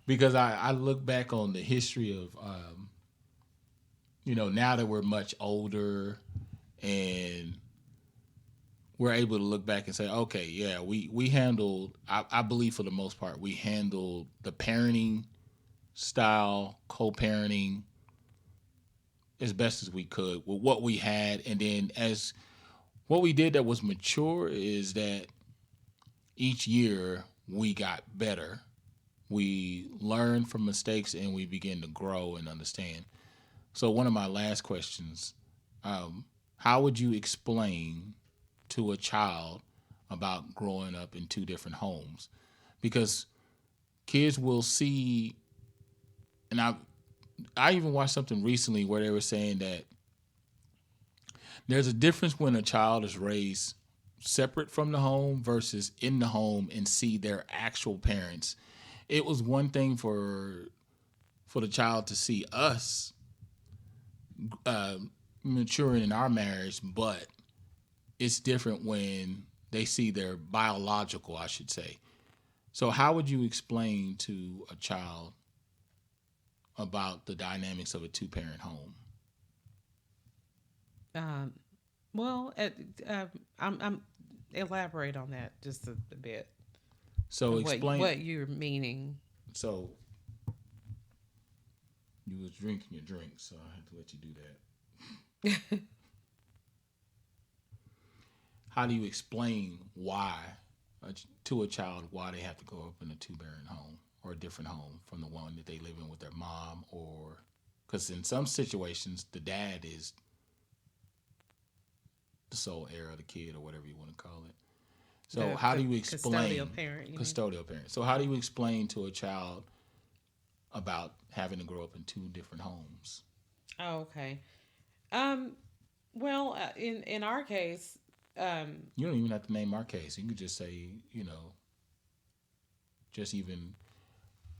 because I look back on the history of now that we're much older and we're able to look back and say, okay, yeah, we handled, I believe for the most part, we handled the parenting style, co-parenting, as best as we could with what we had. And then as what we did that was mature is that each year we got better. We learned from mistakes and we begin to grow and understand. So one of my last questions, how would you explain to a child about growing up in two different homes? Because kids will see, and I even watched something recently where they were saying that there's a difference when a child is raised separate from the home versus in the home and see their actual parents. It was one thing for the child to see us uh, maturing in our marriage, but it's different when they see their biological, I should say. So, how would you explain to a child about the dynamics of a two-parent home? um, well, I'm elaborate on that just a bit So, of what explain. what you're meaning. So, you was drinking your drink, so I had to let you do that. how do you explain why to a child why they have to grow up in a two-parent home or a different home from the one that they live in with their mom, or because in some situations the dad is the sole heir of the kid or whatever you want to call it. So The how do you custodial explain parent, you mean? custodial parent? So how do you explain to a child about having to grow up in two different homes? Oh, okay. Um, well, in our case, um, You don't even have to name our case. You could just say, just even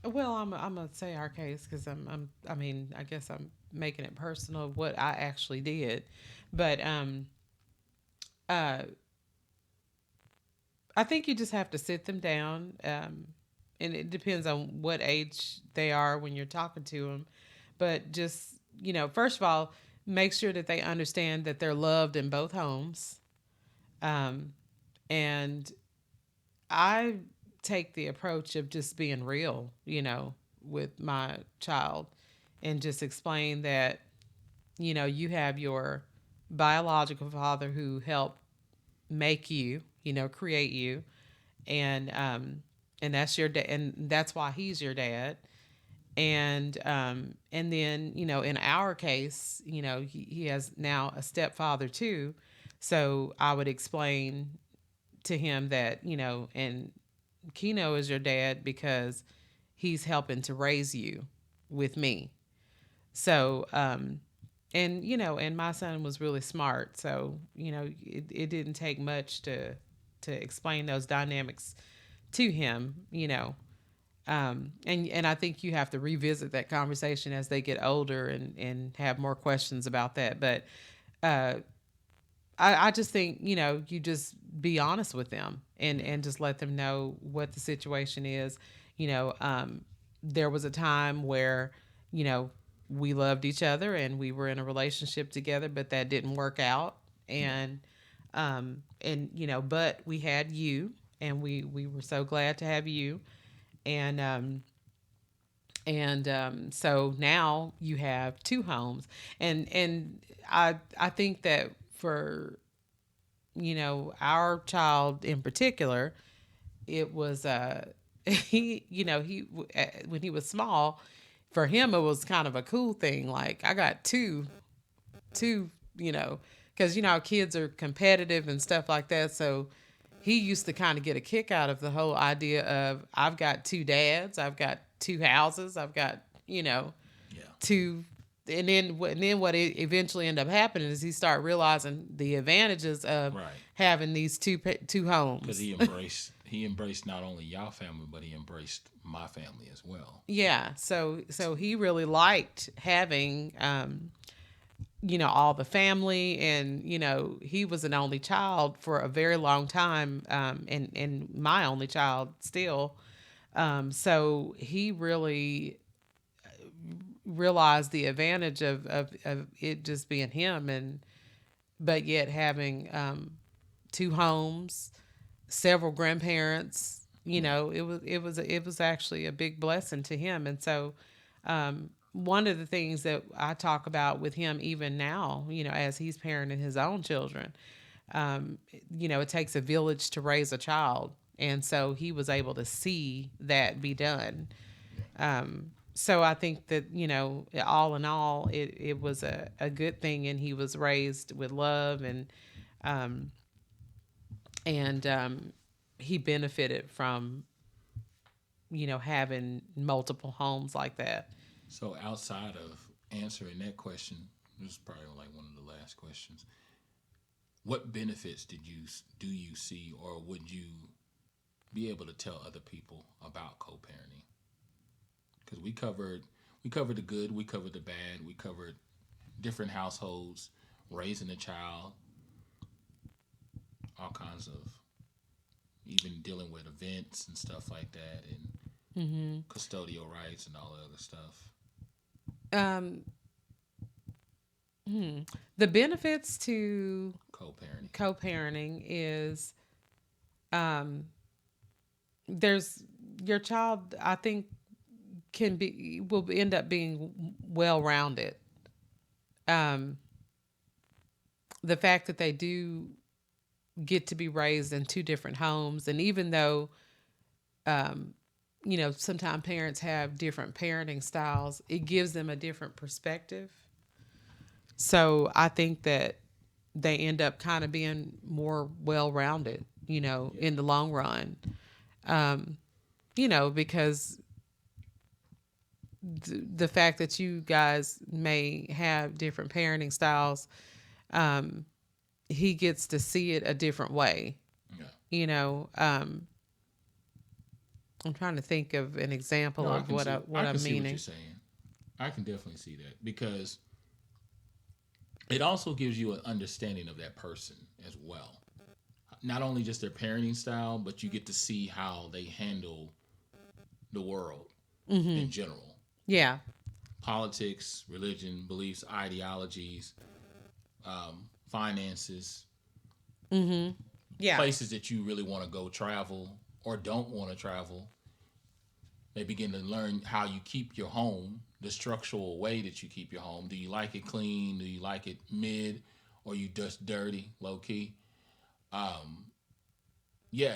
well, I'm gonna say our case because I mean, I guess I'm making it personal of what I actually did, but uh, I think you just have to sit them down, and it depends on what age they are when you're talking to them, but just first of all, make sure that they understand that they're loved in both homes, um, and I take the approach of just being real, with my child and just explain that, you have your biological father who helped make you, create you. And that's your dad, and that's why he's your dad. And then, in our case, he has now a stepfather too. So I would explain to him that, and Keno is your dad because he's helping to raise you with me. So, and my son was really smart. So, it didn't take much to explain those dynamics to him, and I think you have to revisit that conversation as they get older and have more questions about that. But uh, I just think, you just be honest with them and just let them know what the situation is. You know, um, there was a time where, you know, we loved each other and we were in a relationship together, but that didn't work out. yeah, But we had you, and we were so glad to have you. And so now you have two homes, and I think that for our child in particular, it was he when he was small, for him it was kind of a cool thing. Like, I got two, because how kids are competitive and stuff like that. So he used to kind of get a kick out of the whole idea of, I've got two dads, I've got two houses, I've got yeah, two. And then what it eventually ended up happening is he started realizing the advantages of right. having these two Because homes. he embraced not only y'all family, but he embraced my family as well. Yeah, so he really liked having all the family, and he was an only child for a very long time, and my only child still. So he really realized the advantage of it just being him, and but yet having two homes, several grandparents. Yeah. It was actually a big blessing to him. And so one of the things that I talk about with him even now, as he's parenting his own children, um, it takes a village to raise a child. And so he was able to see that be done. Yeah. So I think that, all in all, it was a good thing, and he was raised with love, um, and he benefited from, having multiple homes like that. So outside of answering that question, this is probably like one of the last questions. What benefits do you see, or would you be able to tell other people about co-parenting? Because we covered the good, we covered the bad, we covered different households, raising a child, all kinds of, even dealing with events and stuff like that, and Hmm. custodial rights and all the other stuff. Um, the benefits to Co-parenting. co-parenting is, um, there's your child, I think, will end up being well rounded. Um, the fact that they do get to be raised in two different homes. And even though, um, sometimes parents have different parenting styles, it gives them a different perspective. So I think that they end up kind of being more well rounded, Yeah. in the long run. Um, because the fact that you guys may have different parenting styles, um, he gets to see it a different way. Yeah. You know, I'm trying to think of an No, example I of can what see. I can I'm see what you're meaning. saying. I can definitely see that because it also gives you an understanding of that person as well. Not only just their parenting style, but you get to see how they handle the world Mm-hmm. in general. Yeah. Politics, religion, beliefs, ideologies, finances, Mm-hmm. Yeah. places that you really want to go travel or don't want to travel. They begin to learn how you keep your home, the structural way that you keep your home. Do you like it clean? Do you like it mid? Or you just dirty, low key? Um, yeah,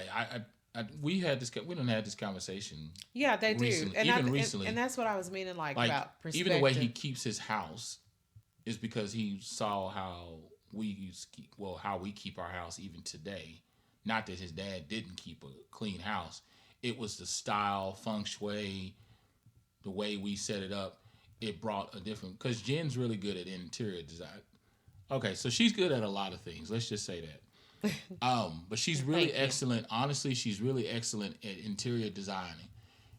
we had this. We don't had this conversation Yeah, they do, recently, even and recently. that's what I was meaning, like Like about even the way he perspective. keeps his house is because he saw how how we keep our house even today. Not that his dad didn't keep a clean house. It was the style, feng shui, the way we set it up. It brought a different because Jen's really good at interior design. Okay, so she's good at a lot of things. Let's just say that. But she's really Thank you. excellent. Honestly, she's really excellent at interior designing,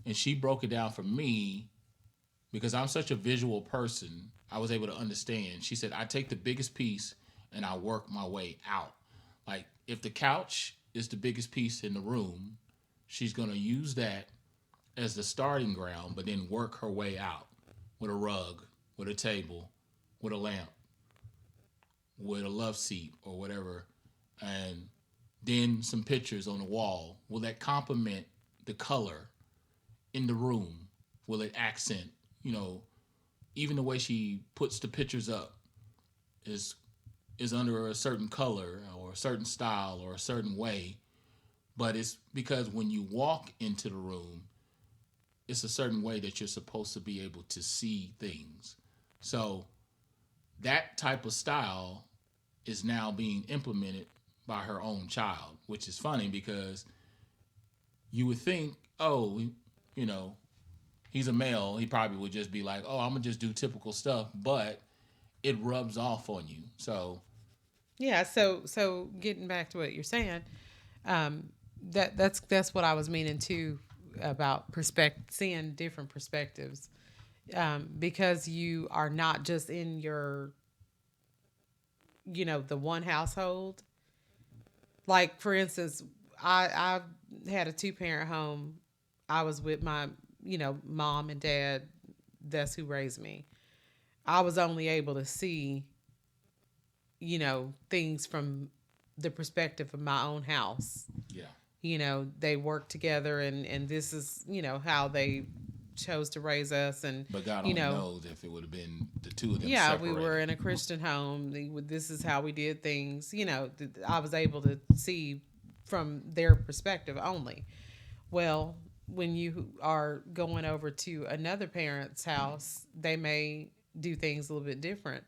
and she broke it down for me because I'm such a visual person. I was able to understand. She said, I take the biggest piece and I work my way out. Like, if the couch is the biggest piece in the room, she's going to use that as the starting ground, but then work her way out with a rug, with a table, with a lamp, with a love seat or whatever, and then some pictures on the wall. Will that complement the color in the room? Will it accent, you know, even the way she puts the pictures up is under a certain color or a certain style or a certain way, but it's because when you walk into the room, it's a certain way that you're supposed to be able to see things. So that type of style is now being implemented by her own child, which is funny because you would think, oh, you know, he's a male, he probably would just be like, oh, I'm gonna just do typical stuff, but it rubs off on you. So Yeah. So getting back to what you're saying, um, that's what I was meaning too about seeing different perspectives, because you are not just in your, the one household. Like for instance, I had a two parent home. I was with my, mom and dad. That's who raised me. I was only able to see, things from the perspective of my own house. yeah, They work together, and this is, how they chose to raise us. And, but God you only know, knows if it would have been the two of them yeah, we were separated. in a Christian home. This is how we did things. I was able to see from their perspective only. Well, when you are going over to another parent's house, they may do things a little bit different.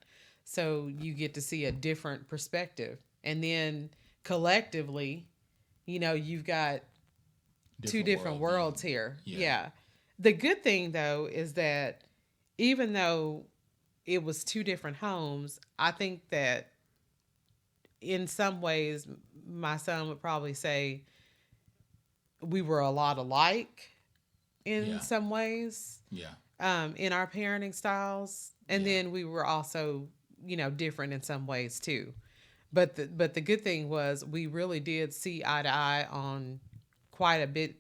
So you get to see a different perspective. And then collectively, you've got two Different different world view. worlds here. Yeah, Yeah. The good thing, though, is that even though it was two different homes, I think that in some ways, my son would probably say we were a lot alike in yeah, some ways, yeah, in our parenting styles, and yeah. then we were also, different in some ways too. But the good thing was we really did see eye to eye on quite a bit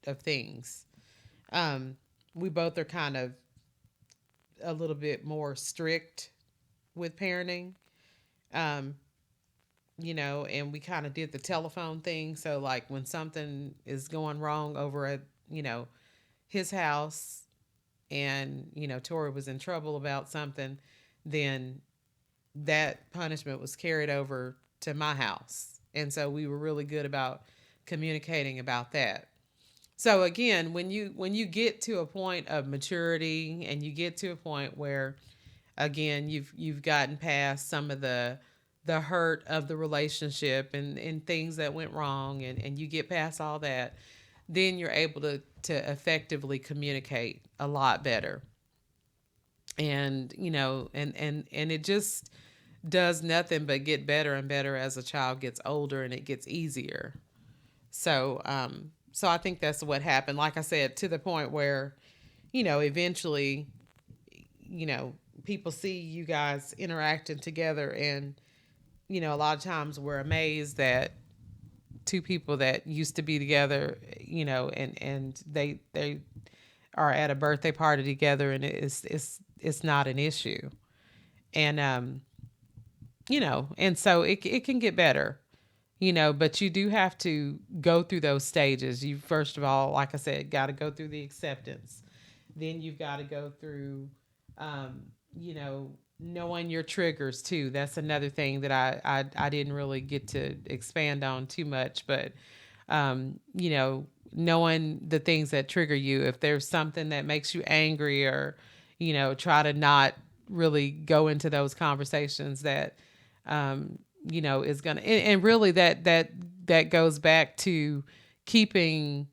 of things. Um, we both are kind of a little bit more strict with parenting. Um, and we kind of did the telephone thing. So like when something is going wrong over at, his house, and, Tori was in trouble about something, then that punishment was carried over to my house. And so we were really good about communicating about that. So again, when you get to a point of maturity and you get to a point where again you've gotten past some of the hurt of the relationship and things that went wrong, and you get past all that, then you're able to effectively communicate a lot better. And and it just does nothing but get better and better as a child gets older, and it gets easier. So I think that's what happened, like I said, to the point where eventually you know people see you guys interacting together, and a lot of times we're amazed that two people that used to be together, and they are at a birthday party together, and it's not an issue. And and so it can get better, but you do have to go through those stages. You first of all, like I said, got to go through the acceptance. Then you've got to go through um, you know knowing your triggers too. That's another thing that I didn't really get to expand on too much, but knowing the things that trigger you. If there's something that makes you angry, or try to not really go into those conversations that is gonna, and really that goes back to keeping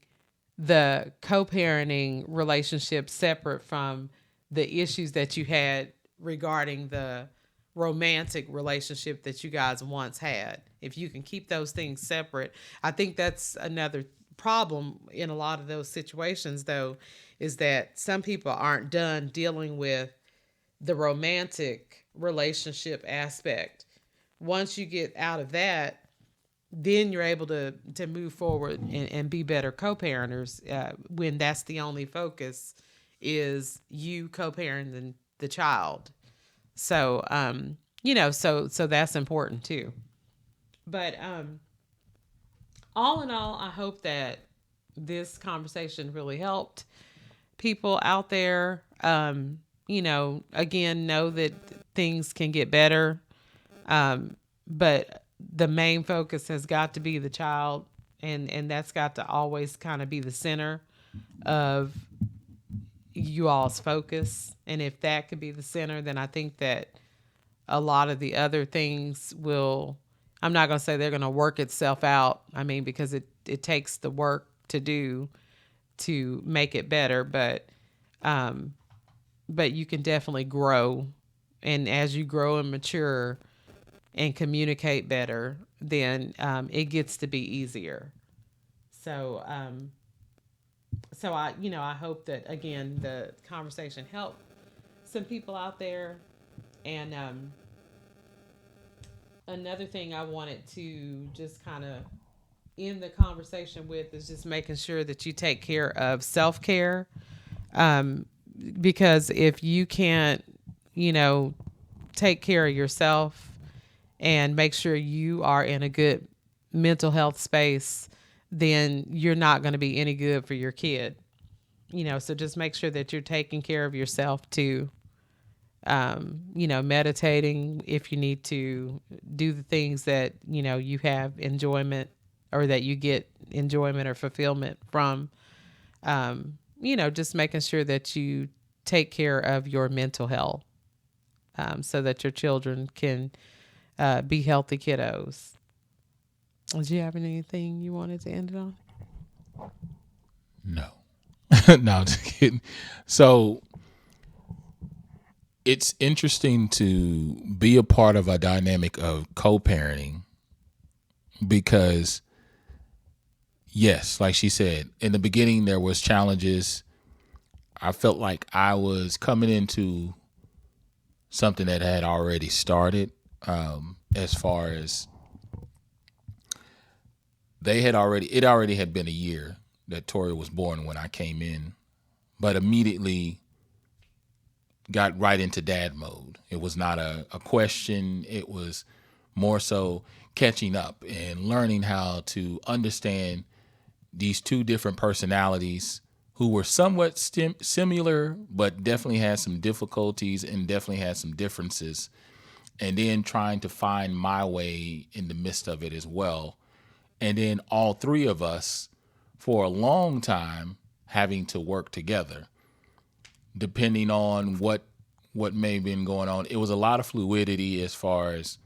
the co-parenting relationship separate from the issues that you had regarding the romantic relationship that you guys once had. If you can keep those things separate, I think that's another problem in a lot of those situations, though, is that some people aren't done dealing with the romantic relationship aspect. Once you get out of that, then you're able to move forward and be better co-parenters, when that's the only focus is you co-parenting the child. So so that's important too. But all in all, I hope that this conversation really helped people out there. Again, know that things can get better, but the main focus has got to be the child, and that's got to always kind of be the center of you all's focus. And if that could be the center, then I think that a lot of the other things will, I'm not going to say they're going to work itself out. I mean, because it takes the work to do to make it better, but you can definitely grow. And as you grow and mature and communicate better, then it gets to be easier. So, I hope that again the conversation helped some people out there. And another thing I wanted to just kind of end the conversation with is just making sure that you take care of self care. Um, because if you can't, you know, take care of yourself and make sure you are in a good mental health space, then you're not going to be any good for your kid. So just make sure that you're taking care of yourself too. Meditating if you need to, do the things that, you have enjoyment or that you get enjoyment or fulfillment from. Just making sure that you take care of your mental health, so that your children can be healthy kiddos. Did you have anything you wanted to end it on? No. No, just kidding. So it's interesting to be a part of a dynamic of co-parenting because, yes, like she said, in the beginning there was challenges. I felt like I was coming into something that had already started, as far as it already had been a year that Tori was born when I came in, but immediately got right into dad mode. It was not a question. It was more so catching up and learning how to understand these two different personalities who were somewhat similar, but definitely had some difficulties and definitely had some differences. and then trying to find my way in the midst of it as well. And then all three of us, for a long time, having to work together, depending on what may have been going on. It was a lot of fluidity as far as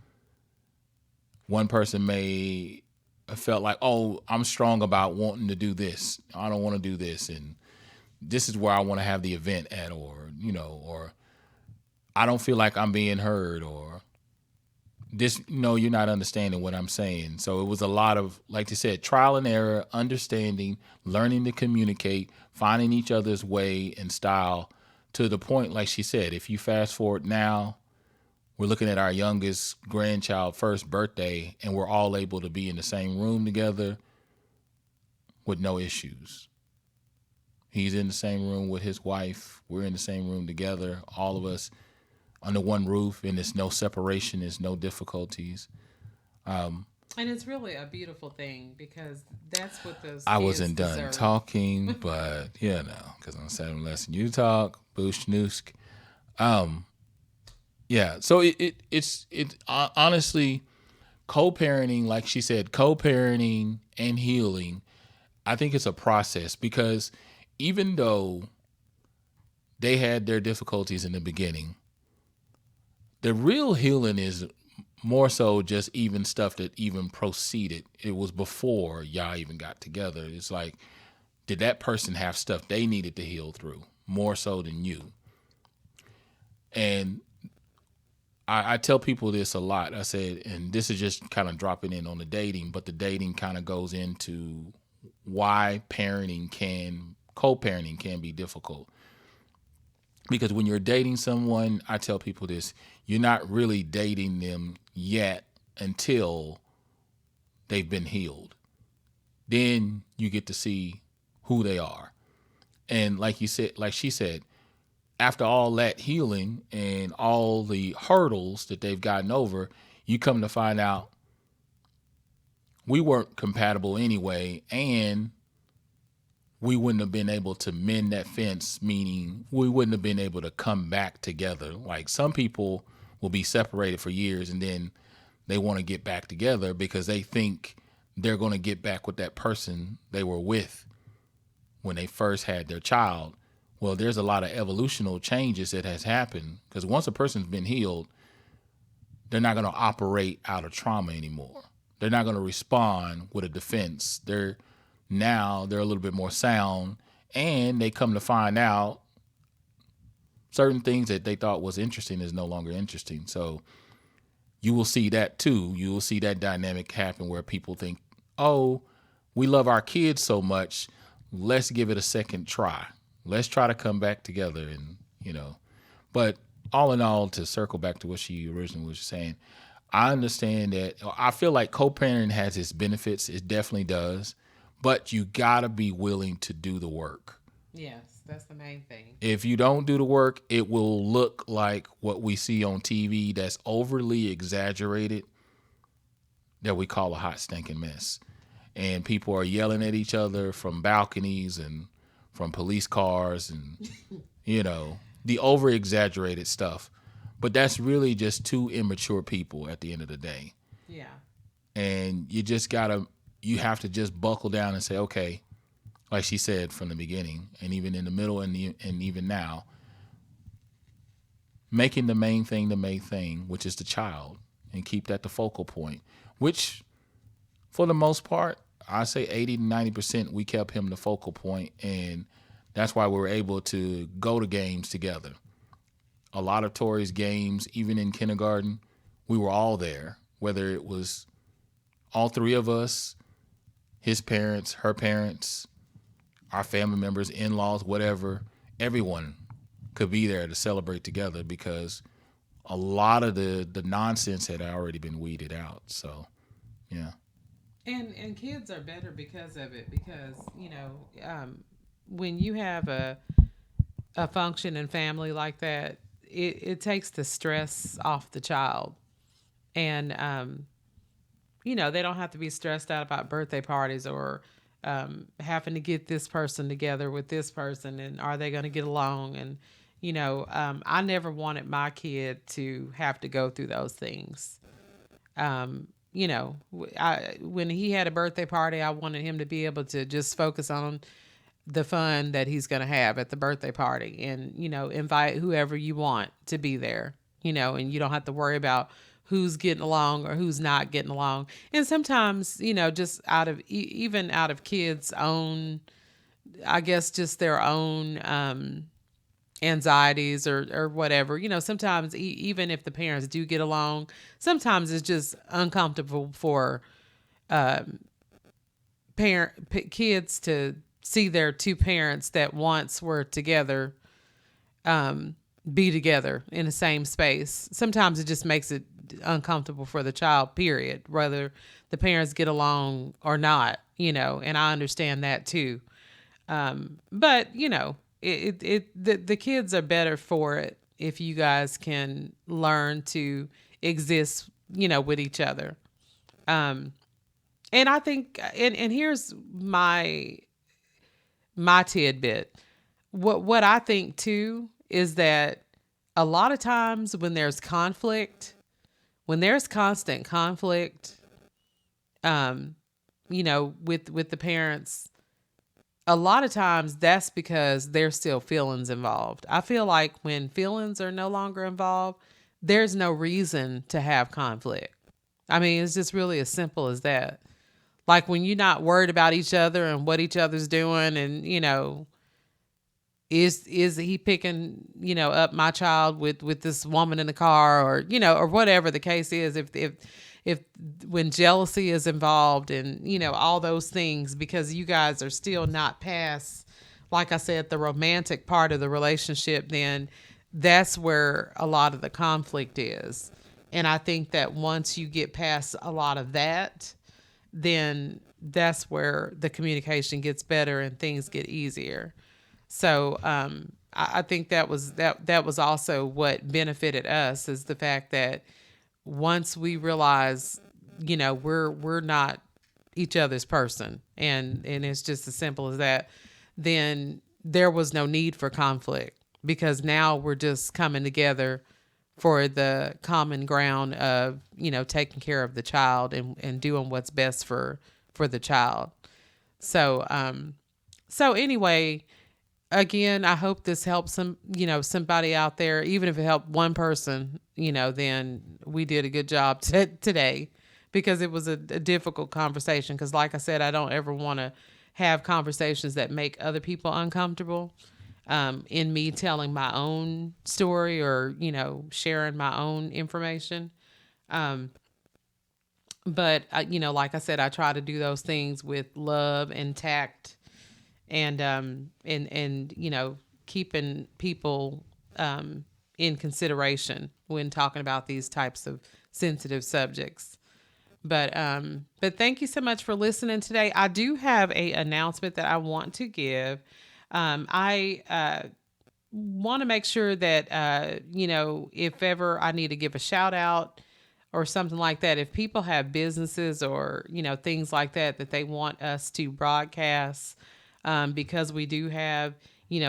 one person may have felt like, oh, I'm strong about wanting to do this. I don't want to do this. And this is where I want to have the event at, or I don't feel like I'm being heard, or this, no, you're not understanding what I'm saying. So it was a lot of, like you said, trial and error, understanding, learning to communicate, finding each other's way and style to the point, like she said, if you fast forward now, we're looking at our youngest grandchild first birthday and we're all able to be in the same room together with no issues. He's in the same room with his wife. We're in the same room together, all of us under one roof, and there's no separation, there's no difficulties. And it's really a beautiful thing because that's what those I kids wasn't done deserve. talking, but because I'm saying letting you talk, boosh noosk. Um, yeah. So honestly, co-parenting, like she said, co-parenting and healing. I think it's a process because even though they had their difficulties in the beginning, the real healing is more so just even stuff that even proceeded. It was before y'all even got together. It's like, did that person have stuff they needed to heal through more so than you? And I tell people this a lot. I said, and this is just kind of dropping in on the dating, but the dating kind of goes into why co-parenting can be difficult. Because when you're dating someone, I tell people this, you're not really dating them yet until they've been healed. Then you get to see who they are. And like you said, like she said, after all that healing and all the hurdles that they've gotten over, you come to find out we weren't compatible anyway, and we wouldn't have been able to mend that fence, meaning we wouldn't have been able to come back together. Like some people will be separated for years and then they want to get back together because they think they're going to get back with that person they were with when they first had their child. Well, there's a lot of evolutional changes that has happened because once a person's been healed, they're not going to operate out of trauma anymore. They're not going to respond with a defense. They're a little bit more sound, and they come to find out certain things that they thought was interesting is no longer interesting. So you will see that too. You will see that dynamic happen where people think, oh, we love our kids so much, let's give it a second try. Let's try to come back together. But all in all, to circle back to what she originally was saying, I understand that. I feel like co-parenting has its benefits. It definitely does. But you got to be willing to do the work. Yes, that's the main thing. If you don't do the work, it will look like what we see on TV that's overly exaggerated, that we call a hot stinking mess. And people are yelling at each other from balconies and from police cars and, the over exaggerated stuff. But that's really just two immature people at the end of the day. Yeah. And you have to just buckle down and say, okay, like she said from the beginning, and even in the middle and even now, making the main thing, which is the child, and keep that the focal point, which for the most part, I say 80 to 90%, we kept him the focal point, and that's why we were able to go to games together. A lot of Tori's games, even in kindergarten, we were all there, whether it was all three of us, his parents, her parents, our family members, in-laws, whatever, everyone could be there to celebrate together because a lot of the nonsense had already been weeded out. So, yeah. And kids are better because of it because, when you have a function and family like that, it takes the stress off the child. And they don't have to be stressed out about birthday parties or having to get this person together with this person and are they going to get along, and I never wanted my kid to have to go through those things. When he had a birthday party, I wanted him to be able to just focus on the fun that he's going to have at the birthday party and, invite whoever you want to be there, and you don't have to worry about who's getting along or who's not getting along. And sometimes, just out of, even out of kids' own, I guess, just their own, anxieties or whatever. Sometimes even if the parents do get along, sometimes it's just uncomfortable for kids to see their two parents that once were together be together in the same space. Sometimes it just makes it uncomfortable for the child, period, whether the parents get along or not, and I understand that too. But the kids are better for it if you guys can learn to exist, with each other. Um, and I think, and here's my tidbit. What I think too is that a lot of times when there's conflict, when there's constant conflict, with the parents, a lot of times that's because there's still feelings involved. I feel like when feelings are no longer involved, there's no reason to have conflict. I mean, it's just really as simple as that. Like when you're not worried about each other and what each other's doing, and is he picking up my child with this woman in the car, or or whatever the case is, if when jealousy is involved, and all those things, because you guys are still not past, like I said, the romantic part of the relationship, then that's where a lot of the conflict is. And I think that once you get past a lot of that, then that's where the communication gets better and things get easier. So I think that was also what benefited us, is the fact that once we realize, we're not each other's person, and it's just as simple as that, then there was no need for conflict, because now we're just coming together for the common ground of, taking care of the child, and doing what's best for the child. So so anyway, again, I hope this helps somebody out there. Even if it helped one person, then we did a good job today, because it was a difficult conversation. Because like I said, I don't ever want to have conversations that make other people uncomfortable, in me telling my own story, or sharing my own information. Um, but like I said, I try to do those things with love and tact, and keeping people in consideration when talking about these types of sensitive subjects. But thank you so much for listening today. I do have a announcement that I want to give. I want to make sure that if ever I need to give a shout out or something like that, if people have businesses or things like that they want us to broadcast, because we do have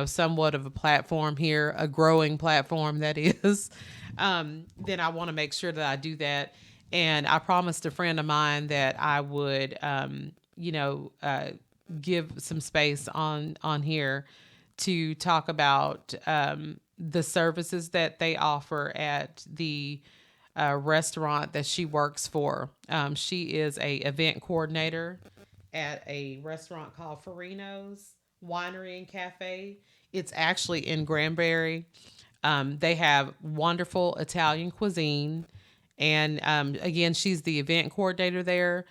somewhat of a platform here, a growing platform that is, then I want to make sure that I do that. And I promised a friend of mine that I would give some space on here to talk about the services that they offer at the restaurant that she works for. She is a event coordinator at a restaurant called Farino's Winery and Cafe. It's actually in Granbury. They have wonderful Italian cuisine. And again, she's the event coordinator there.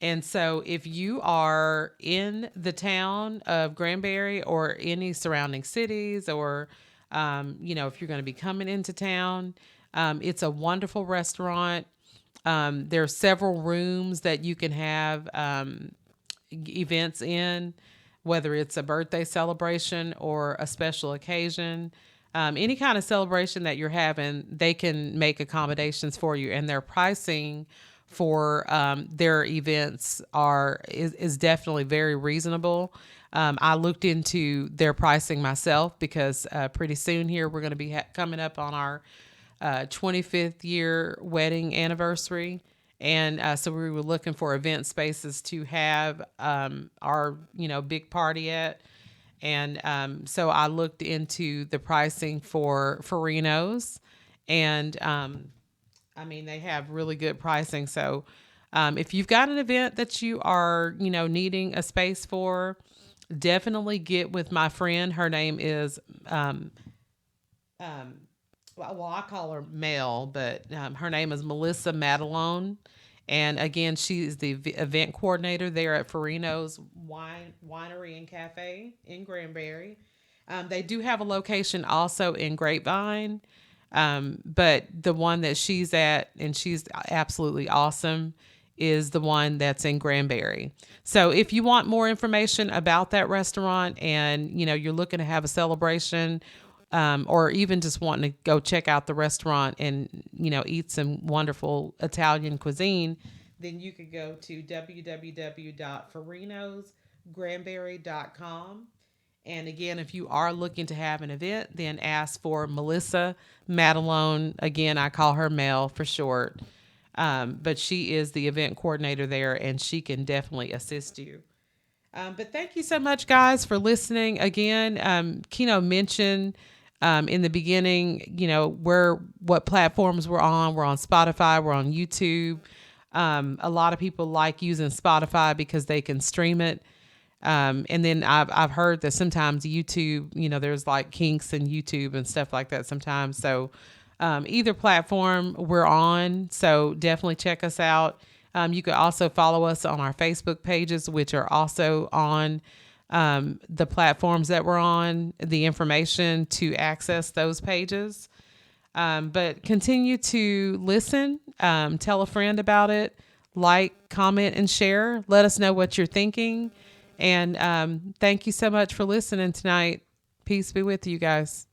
And so if you are in the town of Granbury or any surrounding cities, or, if you're going to be coming into town, it's a wonderful restaurant. There are several rooms that you can have events in, whether it's a birthday celebration or a special occasion. Any kind of celebration that you're having, they can make accommodations for you. And their pricing for their events is definitely very reasonable. I looked into their pricing myself because pretty soon here we're going to be coming up on our 25th year wedding anniversary. And so we were looking for event spaces to have our, big party at. And so I looked into the pricing for Farinos. And I mean, they have really good pricing. So if you've got an event that you are, needing a space for, definitely get with my friend. Her name is um, well, I call her Mel, but her name is Melissa Madelone. And again, she is the event coordinator there at Farino's Winery and Cafe in Granbury. They do have a location also in Grapevine, but the one that she's at, and she's absolutely awesome, is the one that's in Granbury. So if you want more information about that restaurant and you're looking to have a celebration, or even just wanting to go check out the restaurant and eat some wonderful Italian cuisine, then you could go to www.farinosgranberry.com. And again, if you are looking to have an event, then ask for Melissa Madelone. Again, I call her Mel for short. But she is the event coordinator there, and she can definitely assist you. But thank you so much, guys, for listening. Again, Keno mentioned in the beginning, what platforms we're on. We're on Spotify. We're on YouTube. A lot of people like using Spotify because they can stream it. And then I've heard that sometimes YouTube, there's like kinks in YouTube and stuff like that sometimes. So either platform we're on. So definitely check us out. You could also follow us on our Facebook pages, which are also on the platforms that we're on, the information to access those pages. But continue to listen, tell a friend about it, like, comment, and share. Let us know what you're thinking. And thank you so much for listening tonight. Peace be with you guys.